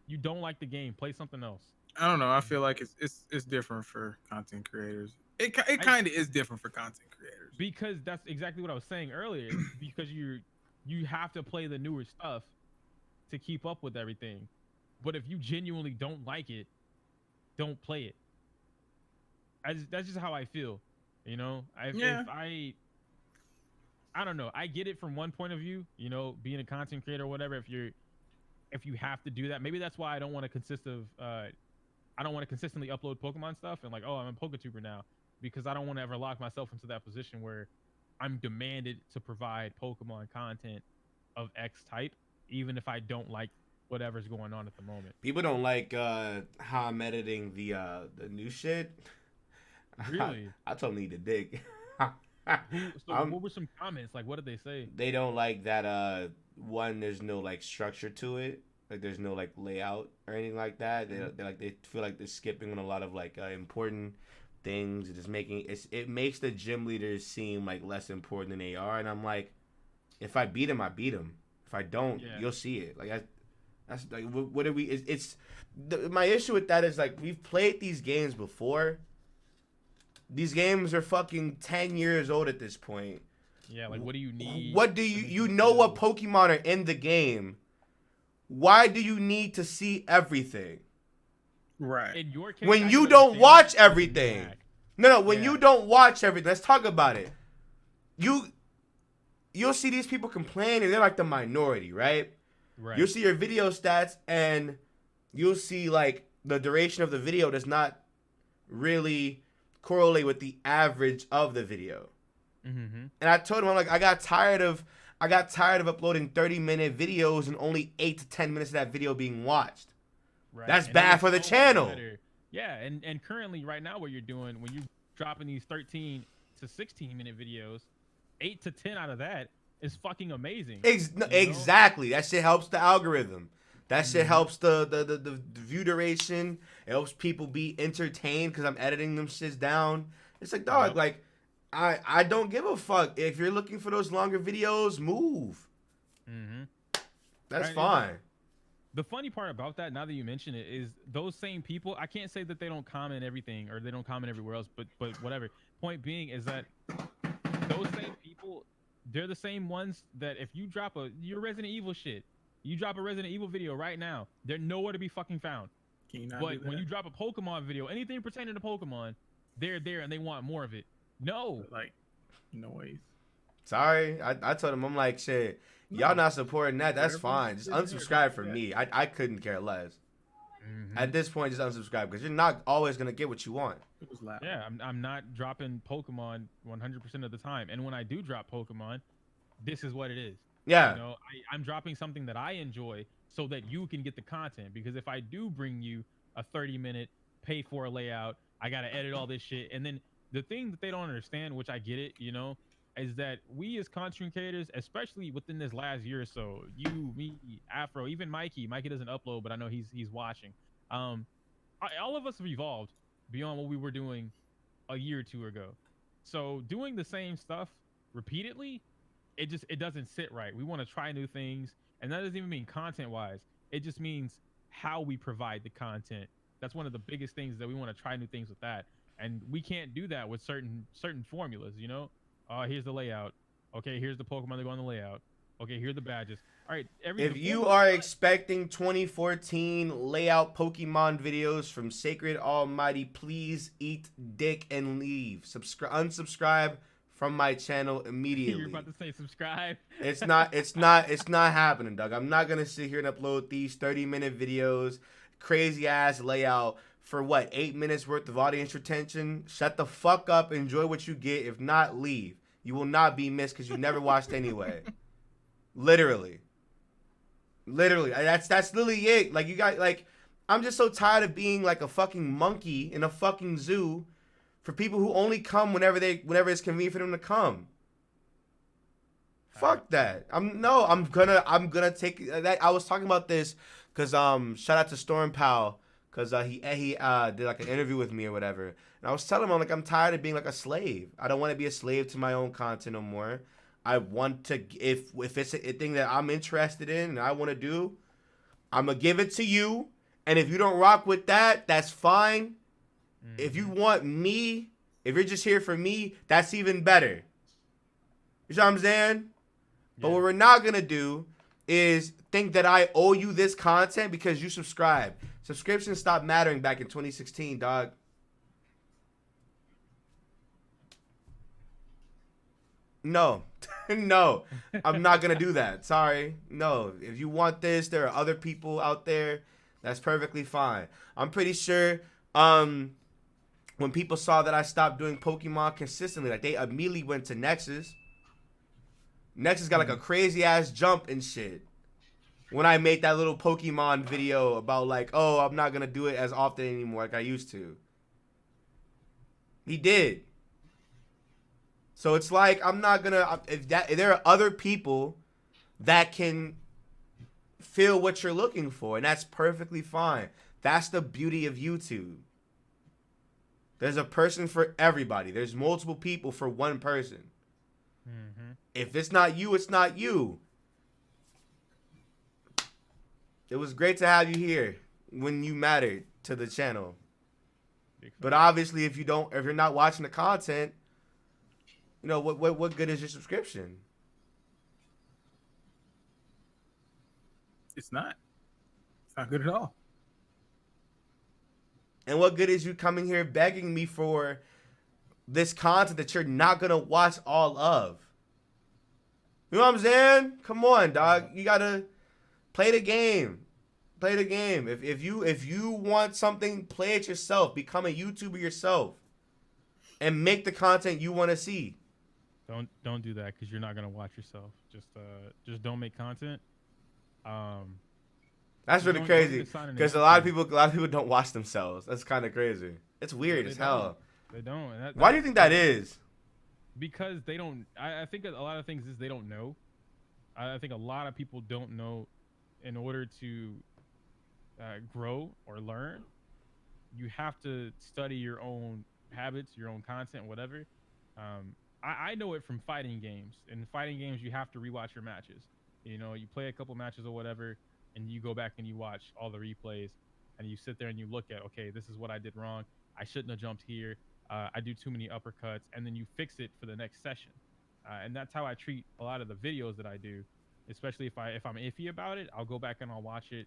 C: you don't like the game. Play something else.
B: I don't know. I feel like it's different for content creators. It kind of is different for content creators.
C: Because that's exactly what I was saying earlier. Because you have to play the newer stuff to keep up with everything. But if you genuinely don't like it, don't play it. That's just how I feel. If I don't know. I get it from one point of view, being a content creator or whatever. If you have to do that, maybe that's why I don't want to consistently upload Pokemon stuff and like, oh, I'm a PokeTuber now, because I don't want to ever lock myself into that position where I'm demanded to provide Pokemon content of X type, even if I don't like whatever's going on at the moment.
A: People don't like how I'm editing the new shit.
C: Really?
A: I told them to eat a dick.
C: What were some comments? Like, what did they say?
A: They don't like that one, there's no like structure to it. Like there's no like layout or anything like that. They feel like they're skipping on a lot of like important things. Just it makes the gym leaders seem like less important than they are. And I'm like, if I beat him, I beat him. If I don't, you'll see it. Like that's like what are we? My issue with that is like we've played these games before. These games are fucking 10 years old at this point.
C: Yeah, like what do you need?
A: What do you know what Pokemon are in the game? Why do you need to see everything?
B: Right.
C: In your case,
A: when you don't watch everything. No, when you don't watch everything. Let's talk about it. You'll see these people complain and they're like the minority, right? Right. You'll see your video stats and you'll see like the duration of the video does not really correlate with the average of the video. Mm-hmm. And I told him, I'm like, I got tired of uploading 30-minute videos and only 8 to 10 minutes of that video being watched. Right. That's and bad for the channel.
C: Yeah, and currently right now what you're doing when you're dropping these 13 to 16-minute videos, 8 to 10 out of that is fucking amazing.
A: Exactly. That shit helps the algorithm. That shit helps the view duration. It helps people be entertained because I'm editing them shits down. It's like, dog, like, I don't give a fuck. If you're looking for those longer videos, move. Mm-hmm. That's fine.
C: The funny part about that, now that you mention it, is those same people, I can't say that they don't comment everything or they don't comment everywhere else, but whatever. Point being is that those same people, they're the same ones that if you drop your Resident Evil shit, you drop a Resident Evil video right now, they're nowhere to be fucking found. But when you drop a Pokemon video, anything pertaining to Pokemon, they're there and they want more of it. No.
B: Like, noise.
A: Sorry. I told him, I'm like, shit, y'all not supporting that. That's fine. Just unsubscribe from me. I couldn't care less. Mm-hmm. At this point, just unsubscribe because you're not always going to get what you want.
B: It was loud.
C: Yeah, I'm not dropping Pokemon 100% of the time. And when I do drop Pokemon, this is what it is.
A: Yeah.
C: You know, I'm dropping something that I enjoy so that you can get the content. Because if I do bring you a 30-minute pay for a layout, I got to edit all this shit. And then the thing that they don't understand, which I get it, you know, is that we as content creators, especially within this last year or so, you, me, Afro, even Mikey doesn't upload, but I know he's watching. All of us have evolved beyond what we were doing a year or two ago. So doing the same stuff repeatedly, it doesn't sit right. We want to try new things, and that doesn't even mean content-wise. It just means how we provide the content. That's one of the biggest things, that we want to try new things with that, and we can't do that with certain formulas. You know, here's the layout. Okay, here's the Pokemon that go on the layout. Okay, here's the badges. All right,
A: if you are expecting 2014 layout Pokemon videos from Sacred Almighty, please eat dick and leave. Unsubscribe from my channel immediately.
C: You're about to say subscribe.
A: It's not happening, Doug. I'm not gonna sit here and upload these 30-minute videos, crazy ass layout for what, 8 minutes worth of audience retention. Shut the fuck up. Enjoy what you get. If not, leave. You will not be missed because you never watched anyway. Literally. That's literally it. Like, you got, like, I'm just so tired of being like a fucking monkey in a fucking zoo for people who only come whenever it's convenient for them to come. Fuck that. I'm gonna take that. I was talking about this because shout out to Storm Powell because he did like an interview with me or whatever, and I was telling him I'm tired of being like a slave. I don't want to be a slave to my own content no more. I want to, if it's a thing that I'm interested in and I want to do, I'm gonna give it to you. And if you don't rock with that, that's fine. Mm-hmm. If you want me, if you're just here for me, that's even better. You know what I'm saying? Yeah. But what we're not gonna do is think that I owe you this content because you subscribe. Subscriptions stopped mattering back in 2016, dog. No. No. I'm not going to do that. Sorry. No. If you want this, there are other people out there. That's perfectly fine. I'm pretty sure when people saw that I stopped doing Pokemon consistently, like they immediately went to Nexus. Nexus got like a crazy ass jump and shit. When I made that little Pokemon video about like, oh, I'm not going to do it as often anymore like I used to. He did. So it's like, I'm not going to, if there are other people that can feel what you're looking for, and that's perfectly fine. That's the beauty of YouTube. There's a person for everybody. There's multiple people for one person. Mm-hmm. If it's not you, it's not you. It was great to have you here when you mattered to the channel. But obviously, if you're not watching the content, you know what good is your subscription?
B: It's not. It's not good at all.
A: And what good is you coming here begging me for this content that you're not gonna watch all of? You know what I'm saying? Come on, dog. You gotta play the game. Play the game. If you want something, play it yourself. Become a YouTuber yourself, and make the content you want to see.
C: Don't do that because you're not gonna watch yourself. Just don't make content.
A: That's really crazy because a lot of people don't watch themselves. That's kind of crazy. It's weird as hell.
C: They don't.
A: Why do you think that is?
C: Because they don't. I think a lot of things is they don't know. I think a lot of people don't know. In order to grow or learn, you have to study your own habits, your own content, whatever. I know it from fighting games. In fighting games, you have to rewatch your matches. You know, you play a couple matches or whatever, and you go back and you watch all the replays, and you sit there and you look at, okay, this is what I did wrong. I shouldn't have jumped here. I do too many uppercuts, and then you fix it for the next session. And that's how I treat a lot of the videos that I do, especially if I'm iffy about it. I'll go back and I'll watch it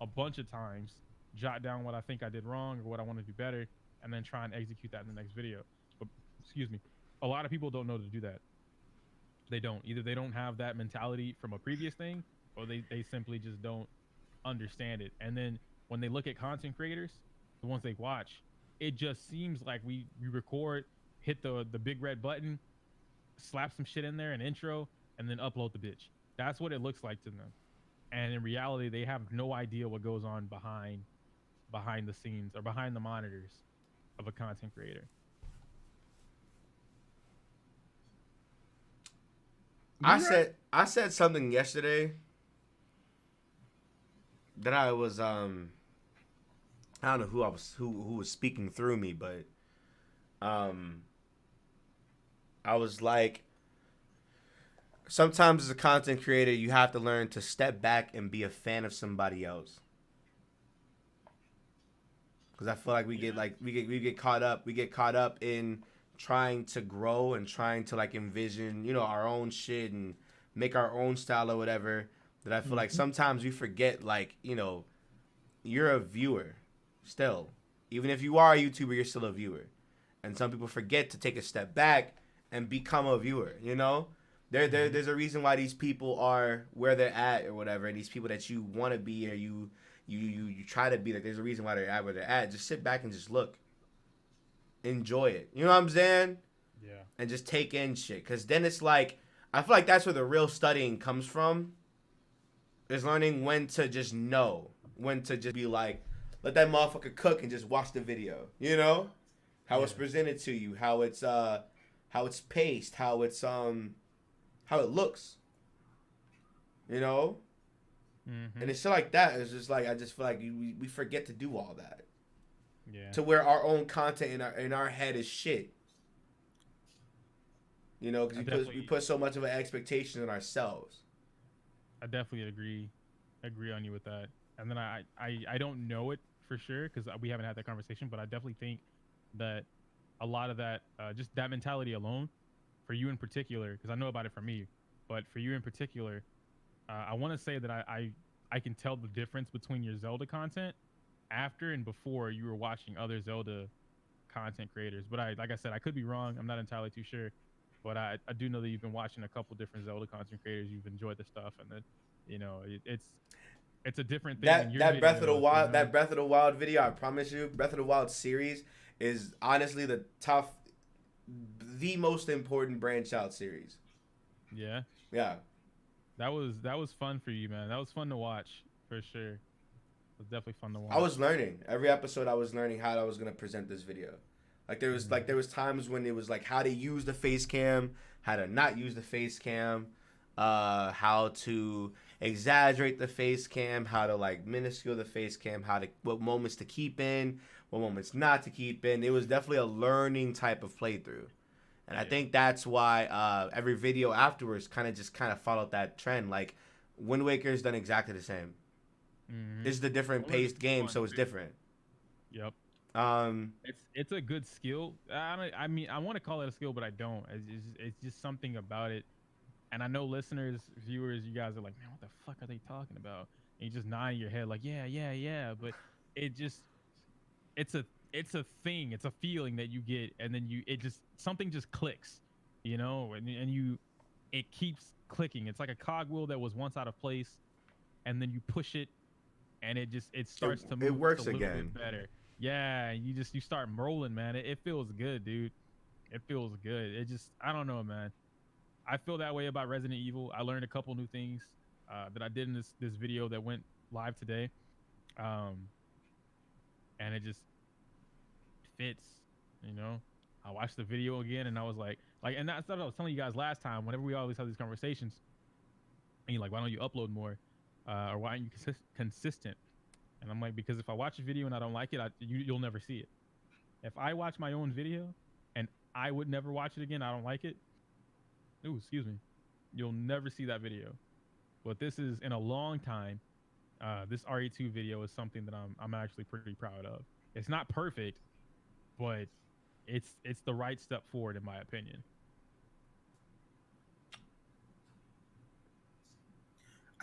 C: a bunch of times, jot down what I think I did wrong or what I want to do better, and then try and execute that in the next video. But excuse me, a lot of people don't know to do that. They don't. Either they don't have that mentality from a previous thing, or they simply just don't understand it. And then when they look at content creators, the ones they watch, it just seems like we record, hit the big red button, slap some shit in there, an intro, and then upload the bitch. That's what it looks like to them. And in reality, they have no idea what goes on behind the scenes or behind the monitors of a content creator.
A: I said something yesterday that I was I don't know who was speaking through me, but I was like, sometimes as a content creator, you have to learn to step back and be a fan of somebody else. Because I feel like we get caught up in trying to grow and trying to like envision, you know, our own shit and make our own style or whatever. That I feel like sometimes we forget, like, you know, you're a viewer still. Even if you are a YouTuber, you're still a viewer. And some people forget to take a step back and become a viewer, you know? There's a reason why these people are where they're at or whatever, and these people that you want to be or you try to be, like, there's a reason why they're at where they're at. Just sit back and just look. Enjoy it. You know what I'm saying?
C: Yeah. And
A: just take in shit. Because then it's like, I feel like that's where the real studying comes from. Is learning when to just know. When to just be like, let that motherfucker cook and just watch the video. You know? How it's presented to you. How it's paced. How it looks. You know? Mm-hmm. And it's shit like that. It's just like, I just feel like we forget to do all that.
C: Yeah.
A: To where our own content in our head is shit. You know, because we put so much of an expectation in ourselves.
C: I definitely agree on you with that. And then I don't know it for sure because we haven't had that conversation, but I definitely think that a lot of that, just that mentality alone, for you in particular, because I know about it from me, but for you in particular, I want to say that I can tell the difference between your Zelda content after and before you were watching other Zelda content creators. But like I said, I could be wrong. I'm not entirely too sure. But I do know that you've been watching a couple different Zelda content creators. You've enjoyed the stuff, and then, you know, it's a different thing.
A: That Breath of the Wild, you know? That Breath of the Wild video, I promise you, Breath of the Wild series is honestly the most important branch out series.
C: Yeah.
A: Yeah.
C: That was fun for you, man. That was fun to watch for sure. It was definitely fun to watch.
A: I was learning every episode. I was learning how I was gonna present this video. Like there was times when it was like how to use the face cam, how to not use the face cam, how to exaggerate the face cam, how to like minuscule the face cam, what moments to keep in, what moments not to keep in. It was definitely a learning type of playthrough. And I think that's why every video afterwards kind of followed that trend. Like Wind Waker's done exactly the same. It's the different paced game, so it's different.
C: Yep.
A: Um,
C: it's a good skill. I mean, I want to call it a skill, but I don't. It's just something about it. And I know listeners, viewers, you guys are like, man, what the fuck are they talking about? And you just nod your head like, yeah. But it's a thing. It's a feeling that you get, and then something just clicks, and it keeps clicking. It's like a cogwheel that was once out of place, and then you push it, and it starts to move.
A: It works
C: a little
A: again.
C: bit better. Yeah, you start rolling, man. It feels good, dude. It feels good. I don't know, man. I feel that way about Resident Evil. I learned a couple new things that I did in this video that went live today, and it just fits. I watched the video again, and I was like, and that's what I was telling you guys last time. Whenever we always have these conversations, and you're like, why don't you upload more, or why aren't you consistent? And I'm like, because if I watch a video and I don't like it, you'll never see it. If I watch my own video and I would never watch it again, I don't like it. Ooh, excuse me. You'll never see that video. But this is in a long time. This RE2 video is something that I'm actually pretty proud of. It's not perfect, but it's the right step forward in my opinion.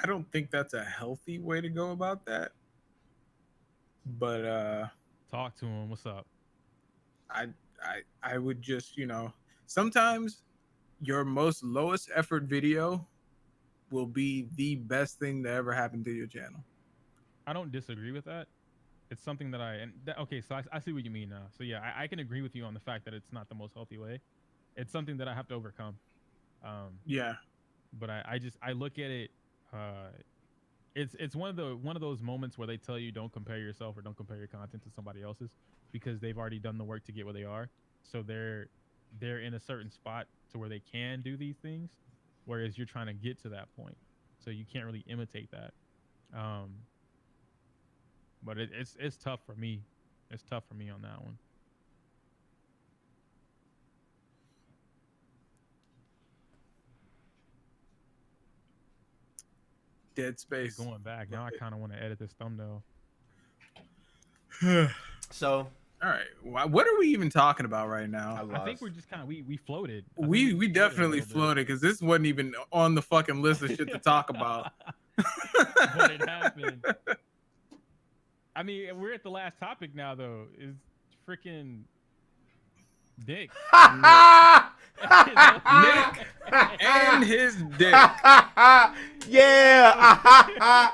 B: I don't think that's a healthy way to go about that. But
C: talk to him. What's up?
B: I would just, sometimes your most lowest effort video will be the best thing that ever happened to your channel.
C: I don't disagree with that. It's something that okay, so I see what you mean now. So yeah, I can agree with you on the fact that it's not the most healthy way. It's something that I have to overcome.
B: Yeah.
C: But I look at it. It's one of those moments where they tell you don't compare yourself or don't compare your content to somebody else's because they've already done the work to get where they are. So they're in a certain spot to where they can do these things, whereas you're trying to get to that point. So you can't really imitate that. But it's tough for me. It's tough for me on that one.
B: Dead Space.
C: Going back now, I kind of want to edit this thumbnail.
A: So,
B: all right, what are we even talking about right now?
C: I think we're just kind of we floated.
B: We definitely floated because this wasn't even on the fucking list of shit to talk about.
C: But it happened. I mean, we're at the last topic now, though. Is freaking dick.
B: Nick and his dick.
A: Yeah.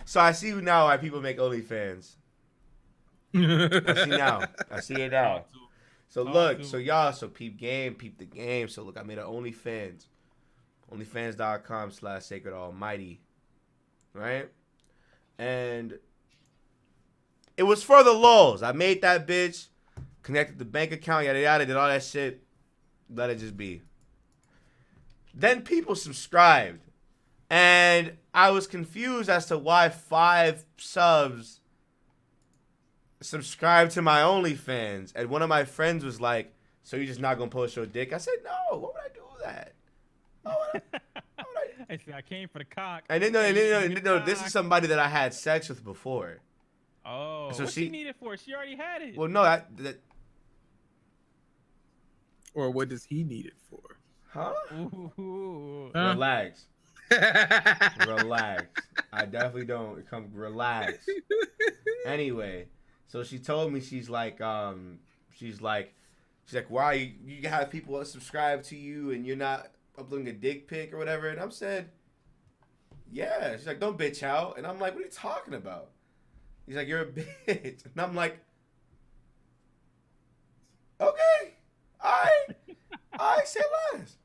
A: So I see now why people make OnlyFans. I see it now. So look, so y'all, so peep the game. So look, I made an OnlyFans. OnlyFans.com/Sacred Almighty. Right? And it was for the lulz. I made that bitch, connected the bank account, yada yada, did all that shit. Let it just be. Then people subscribed. And I was confused as to why 5 subs subscribed to my OnlyFans. And one of my friends was like, so you're just not going to post your dick? I said, no, what would I do with that?
C: I said, I came for the cock.
A: And then, no, this is somebody that I had sex with before.
C: Oh,
A: so
C: what she needed for it? She already had it.
A: Well, no, that
B: or what does he need it for?
A: Huh?
C: Ooh.
A: Relax. Relax. I definitely don't. Come relax. Anyway, so she told me she's like, why you have people that subscribe to you and you're not uploading a dick pic or whatever? And I'm said, yeah. She's like, don't bitch out. And I'm like, what are you talking about? He's like, you're a bitch. And I'm like, okay, all right, say less.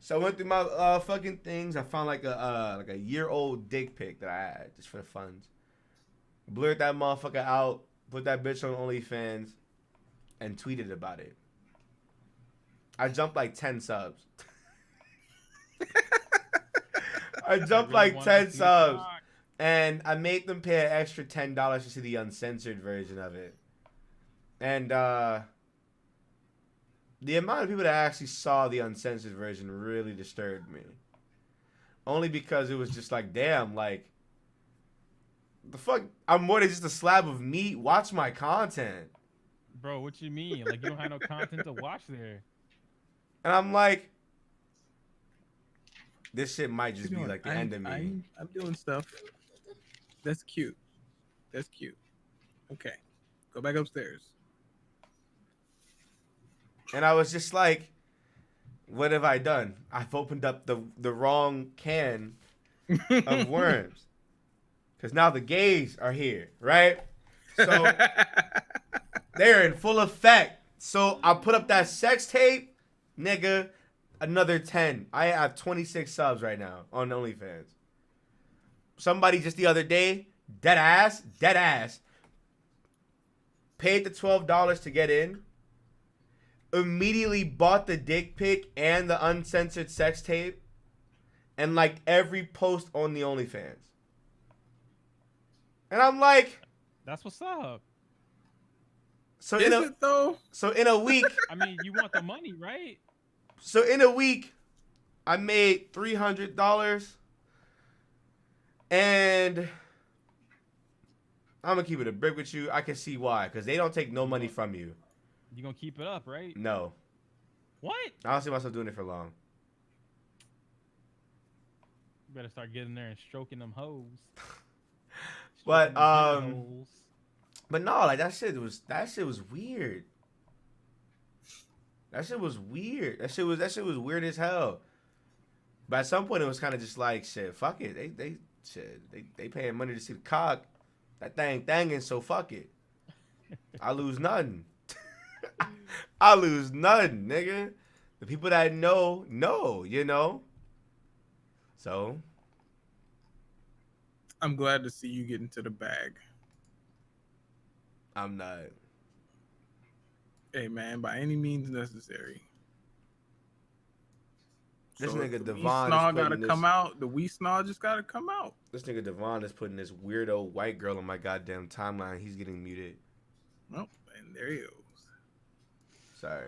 A: So I went through my fucking things. I found like a year-old dick pic that I had just for the funds. Blurred that motherfucker out, put that bitch on OnlyFans, and tweeted about it. I jumped like 10 subs. I jumped
C: really
A: like
C: wanted to
A: 10
C: see the
A: subs,
C: cock.
A: and I made them pay an extra $10 to see the uncensored version of it. And the amount of people that actually saw the uncensored version really disturbed me. Only because it was just like, damn, like, the fuck? I'm more than just a slab of meat. Watch my content.
C: Bro, what you mean? Like you don't have no content to watch there.
A: And I'm like, this shit might
B: What you
A: just be
B: doing?
A: like the end of me.
B: I'm doing stuff. That's cute. That's cute. Okay. Go back upstairs.
A: And I was just like, what have I done? I've opened up the wrong can of worms. Because now the gays are here, right? So they're in full effect. So I put up that sex tape, nigga, another 10. I have 26 subs right now on OnlyFans. Somebody just the other day, dead ass, paid the $12 to get in, immediately bought the dick pic and the uncensored sex tape, and liked every post on the OnlyFans. And I'm like,
C: That's what's up.
A: so
B: Is it though?
A: So in a week,
C: I mean, you want the money, right?
A: so in a week, I made $300, and I'm gonna keep it a brick with you. I can see why, because they don't take no money from you.
C: You gonna keep it up, right?
A: No,
C: What?
A: I don't see myself doing it for long.
C: You better start getting there and stroking them hoes.
A: But
C: Stroking them honey holes.
A: but no, like that shit was weird. That shit was weird. That shit was weird as hell. But at some point, it was kind of just like, shit, fuck it. They paying money to see the cock. That thing thangin', so fuck it. I lose nothing. I lose nothing, nigga. The people that know, you know. So
B: I'm glad to see you get into the bag.
A: I'm not.
B: Hey man, by any means necessary.
A: This
B: So
A: nigga
B: if the
A: Devon
B: Wee
A: is
B: Snaw gotta
A: putting
B: come
A: this.
B: out. The Wee Snaw just gotta come out.
A: This nigga Devon is putting this weirdo white girl on my goddamn timeline. He's getting muted.
B: Oh, and there he goes.
A: Sorry.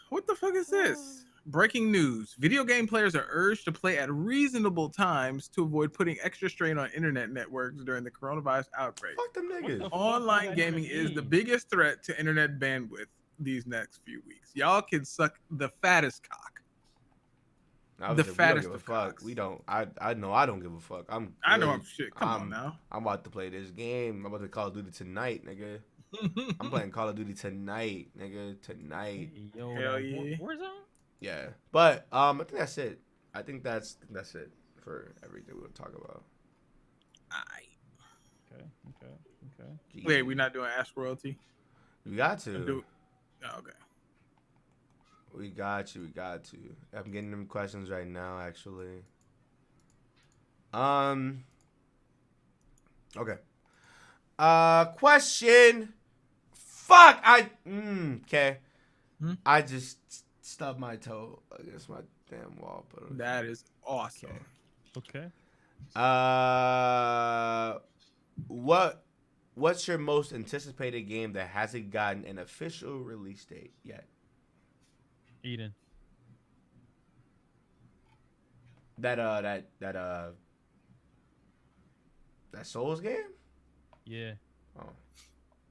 B: What the fuck is this? Breaking news. Video game players are urged to play at reasonable times to avoid putting extra strain on internet networks during the coronavirus outbreak.
A: Fuck them
C: What
A: niggas.
C: the fuck
B: Online
C: does that
B: gaming
C: even
B: is the
C: mean?
B: biggest threat to internet bandwidth these next few weeks. Y'all can suck the fattest cock.
A: Obviously,
B: fattest
A: we don't
B: of
A: give a fuck.
B: cocks.
A: We don't. I know I don't give a fuck.
B: I know I'm shit. Come on
A: I'm-
B: now.
A: I'm about to play this game. I'm about to Call of Duty tonight, nigga. I'm playing Call of Duty tonight, nigga. Tonight.
C: Hey, yo,
B: Hell
C: that
B: yeah.
C: Warzone?
A: Yeah. But I think that's it. I think that's it for everything we'll talk about.
C: Okay.
A: Jeez.
B: Wait, we not doing Ask Royalty?
A: We got to.
B: Oh, okay.
A: We got to. I'm getting them questions right now, actually. Okay. Question. Fuck. Okay. I just stubbed my toe against my damn wall. But
B: That is awesome.
C: Okay.
A: What's your most anticipated game that hasn't gotten an official release date yet?
C: Eden.
A: That Souls game?
C: Yeah.
A: Oh.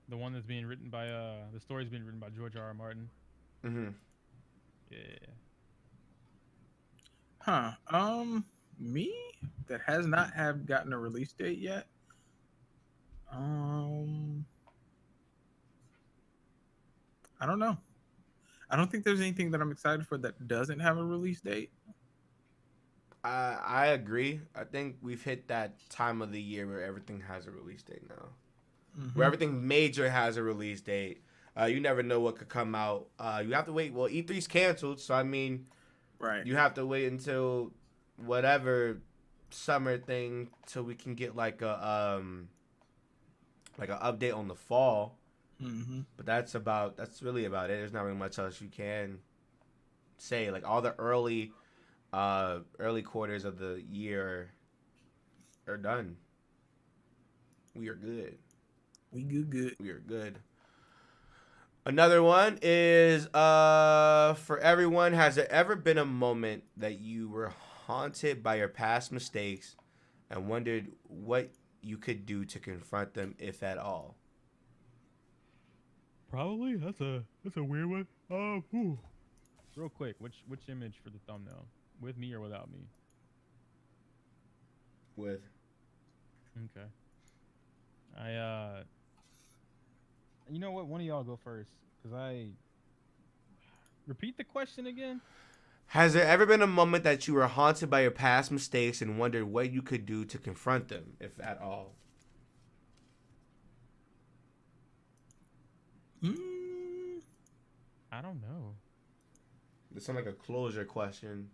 C: The one that's being written by the story's being written by George R.R. Martin.
A: Mm-hmm.
C: Yeah.
B: Huh. Me that has not have gotten a release date yet. I don't know. I don't think there's anything that I'm excited for that doesn't have a release date.
A: I agree. I think we've hit that time of the year where everything has a release date now. Where everything major has a release date. You never know what could come out. You have to wait. Well, E3's canceled, so I mean,
B: Right.
A: you have to wait until whatever summer thing till we can get like an update on the fall. But that's really about it. There's not really much else you can say. Like all the early quarters of the year are done. We are good.
B: We good.
A: We are good. Another one is for everyone, has there ever been a moment that you were haunted by your past mistakes and wondered what you could do to confront them, if at all?
C: Probably. That's a weird one. Real quick, which image for the thumbnail? With me or without me?
A: With
C: Okay. You know what? One of y'all go first, cause I repeat the question again.
A: Has there ever been a moment that you were haunted by your past mistakes and wondered what you could do to confront them, if at all?
C: I don't know.
A: This sounds like a closure question.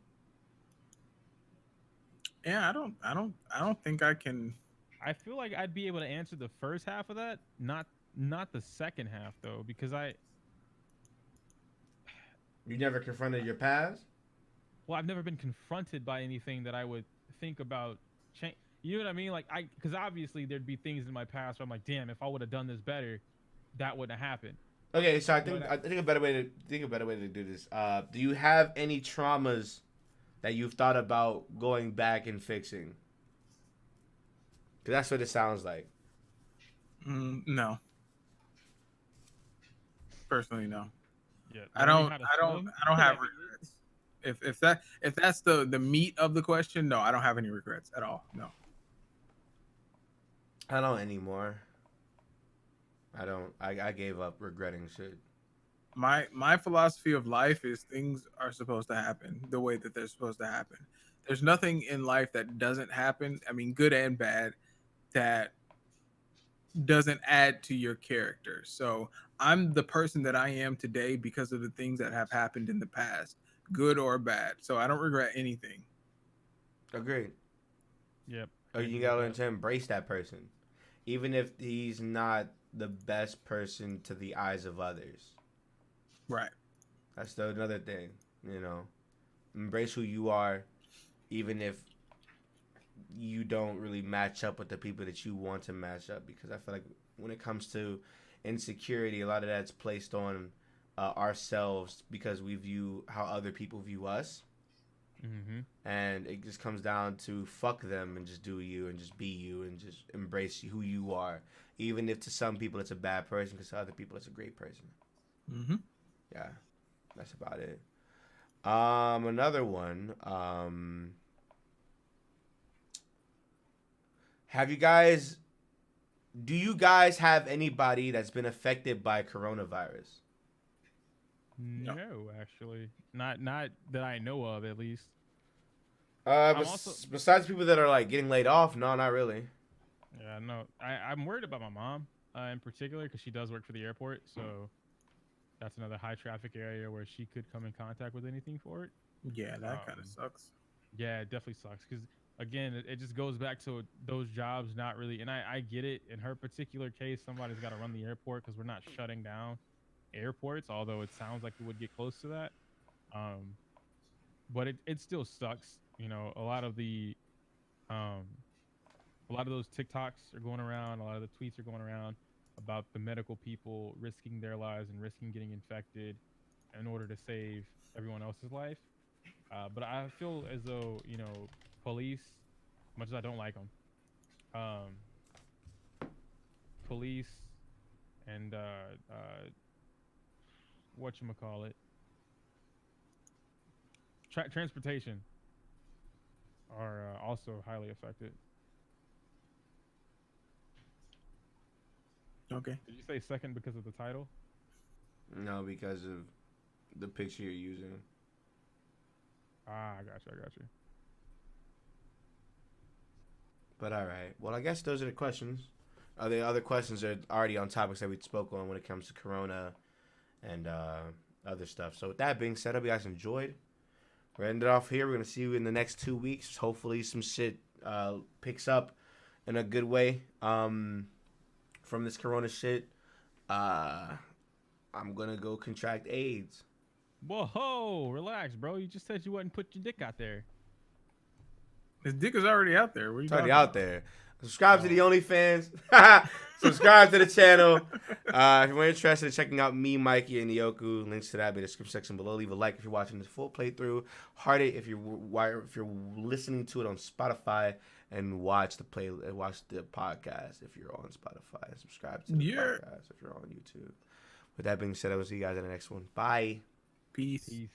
B: Yeah, I don't think I can.
C: I feel like I'd be able to answer the first half of that, not the second half though, because
A: You never confronted your past?
C: I've never been confronted by anything that I would think about change. You know what I mean? Like because obviously there'd be things in my past where I'm like, damn, if I would have done this better, that wouldn't have happened.
A: Okay, so I think a better way to do this. Do you have any traumas that you've thought about going back and fixing? Because that's what it sounds like.
B: No. Personally, no.
C: Yeah,
B: I don't have regrets. If that's the meat of the question, no, I don't have any regrets at all. No.
A: I don't anymore. I don't. I gave up regretting shit.
B: My philosophy of life is things are supposed to happen the way that they're supposed to happen. There's nothing in life that doesn't happen. I mean, good and bad, that doesn't add to your character. So I'm the person that I am today because of the things that have happened in the past, good or bad. So I don't regret anything.
A: Agreed.
C: Yep.
A: Or you gotta learn to embrace that person, even if he's not the best person to the eyes of others.
B: Right.
A: That's another thing, you know. Embrace who you are, even if you don't really match up with the people that you want to match up. Because I feel like when it comes to insecurity, a lot of that's placed on ourselves because we view how other people view us.
C: Mm-hmm.
A: And it just comes down to fuck them and just do you and just be you and just embrace who you are. Even if to some people it's a bad person, because to other people it's a great person.
B: Mm-hmm.
A: Yeah, that's about it. Another one. Do you guys have anybody that's been affected by coronavirus?
C: No, actually, not that I know of, at least.
A: Besides people that are like getting laid off, no, not really.
C: Yeah, no, I'm worried about my mom in particular because she does work for the airport, so that's another high traffic area where she could come in contact with anything for it.
B: Yeah, that kind of sucks.
C: Yeah, it definitely sucks because again, it just goes back to those jobs not really. And I get it. In her particular case, somebody's got to run the airport because we're not shutting down airports, although it sounds like it would get close to that. But it still sucks. You know, a lot of those TikToks are going around. A lot of the tweets are going around about the medical people risking their lives and risking getting infected in order to save everyone else's life. But I feel as though, you know, police, much as I don't like them, police and whatchamacallit, transportation are also highly affected.
B: Okay.
C: Did you say second because of the title?
A: No, because of the picture you're using.
C: I got you.
A: But all right. Well, I guess those are the questions. The other questions are already on topics that we spoke on when it comes to Corona and other stuff. So with that being said, I hope you guys enjoyed. We're ending it off here. We're going to see you in the next 2 weeks. Hopefully some shit picks up in a good way from this Corona shit. I'm going to go contract AIDS.
C: Whoa, relax, bro. You just said you wouldn't put your dick out there.
B: His dick is already out there. What are you
A: It's already
B: talking
A: out
B: about?
A: there. Subscribe to the OnlyFans. Subscribe to the channel. If you're interested in checking out me, Mikey, and Yoku, links to that in the description section below. Leave a like if you're watching this full playthrough. Heart it if you're listening to it on Spotify, and watch the podcast if you're on Spotify. And subscribe to the podcast if you're on YouTube. With that being said, I will see you guys in the next one. Bye.
B: Peace.
C: Peace.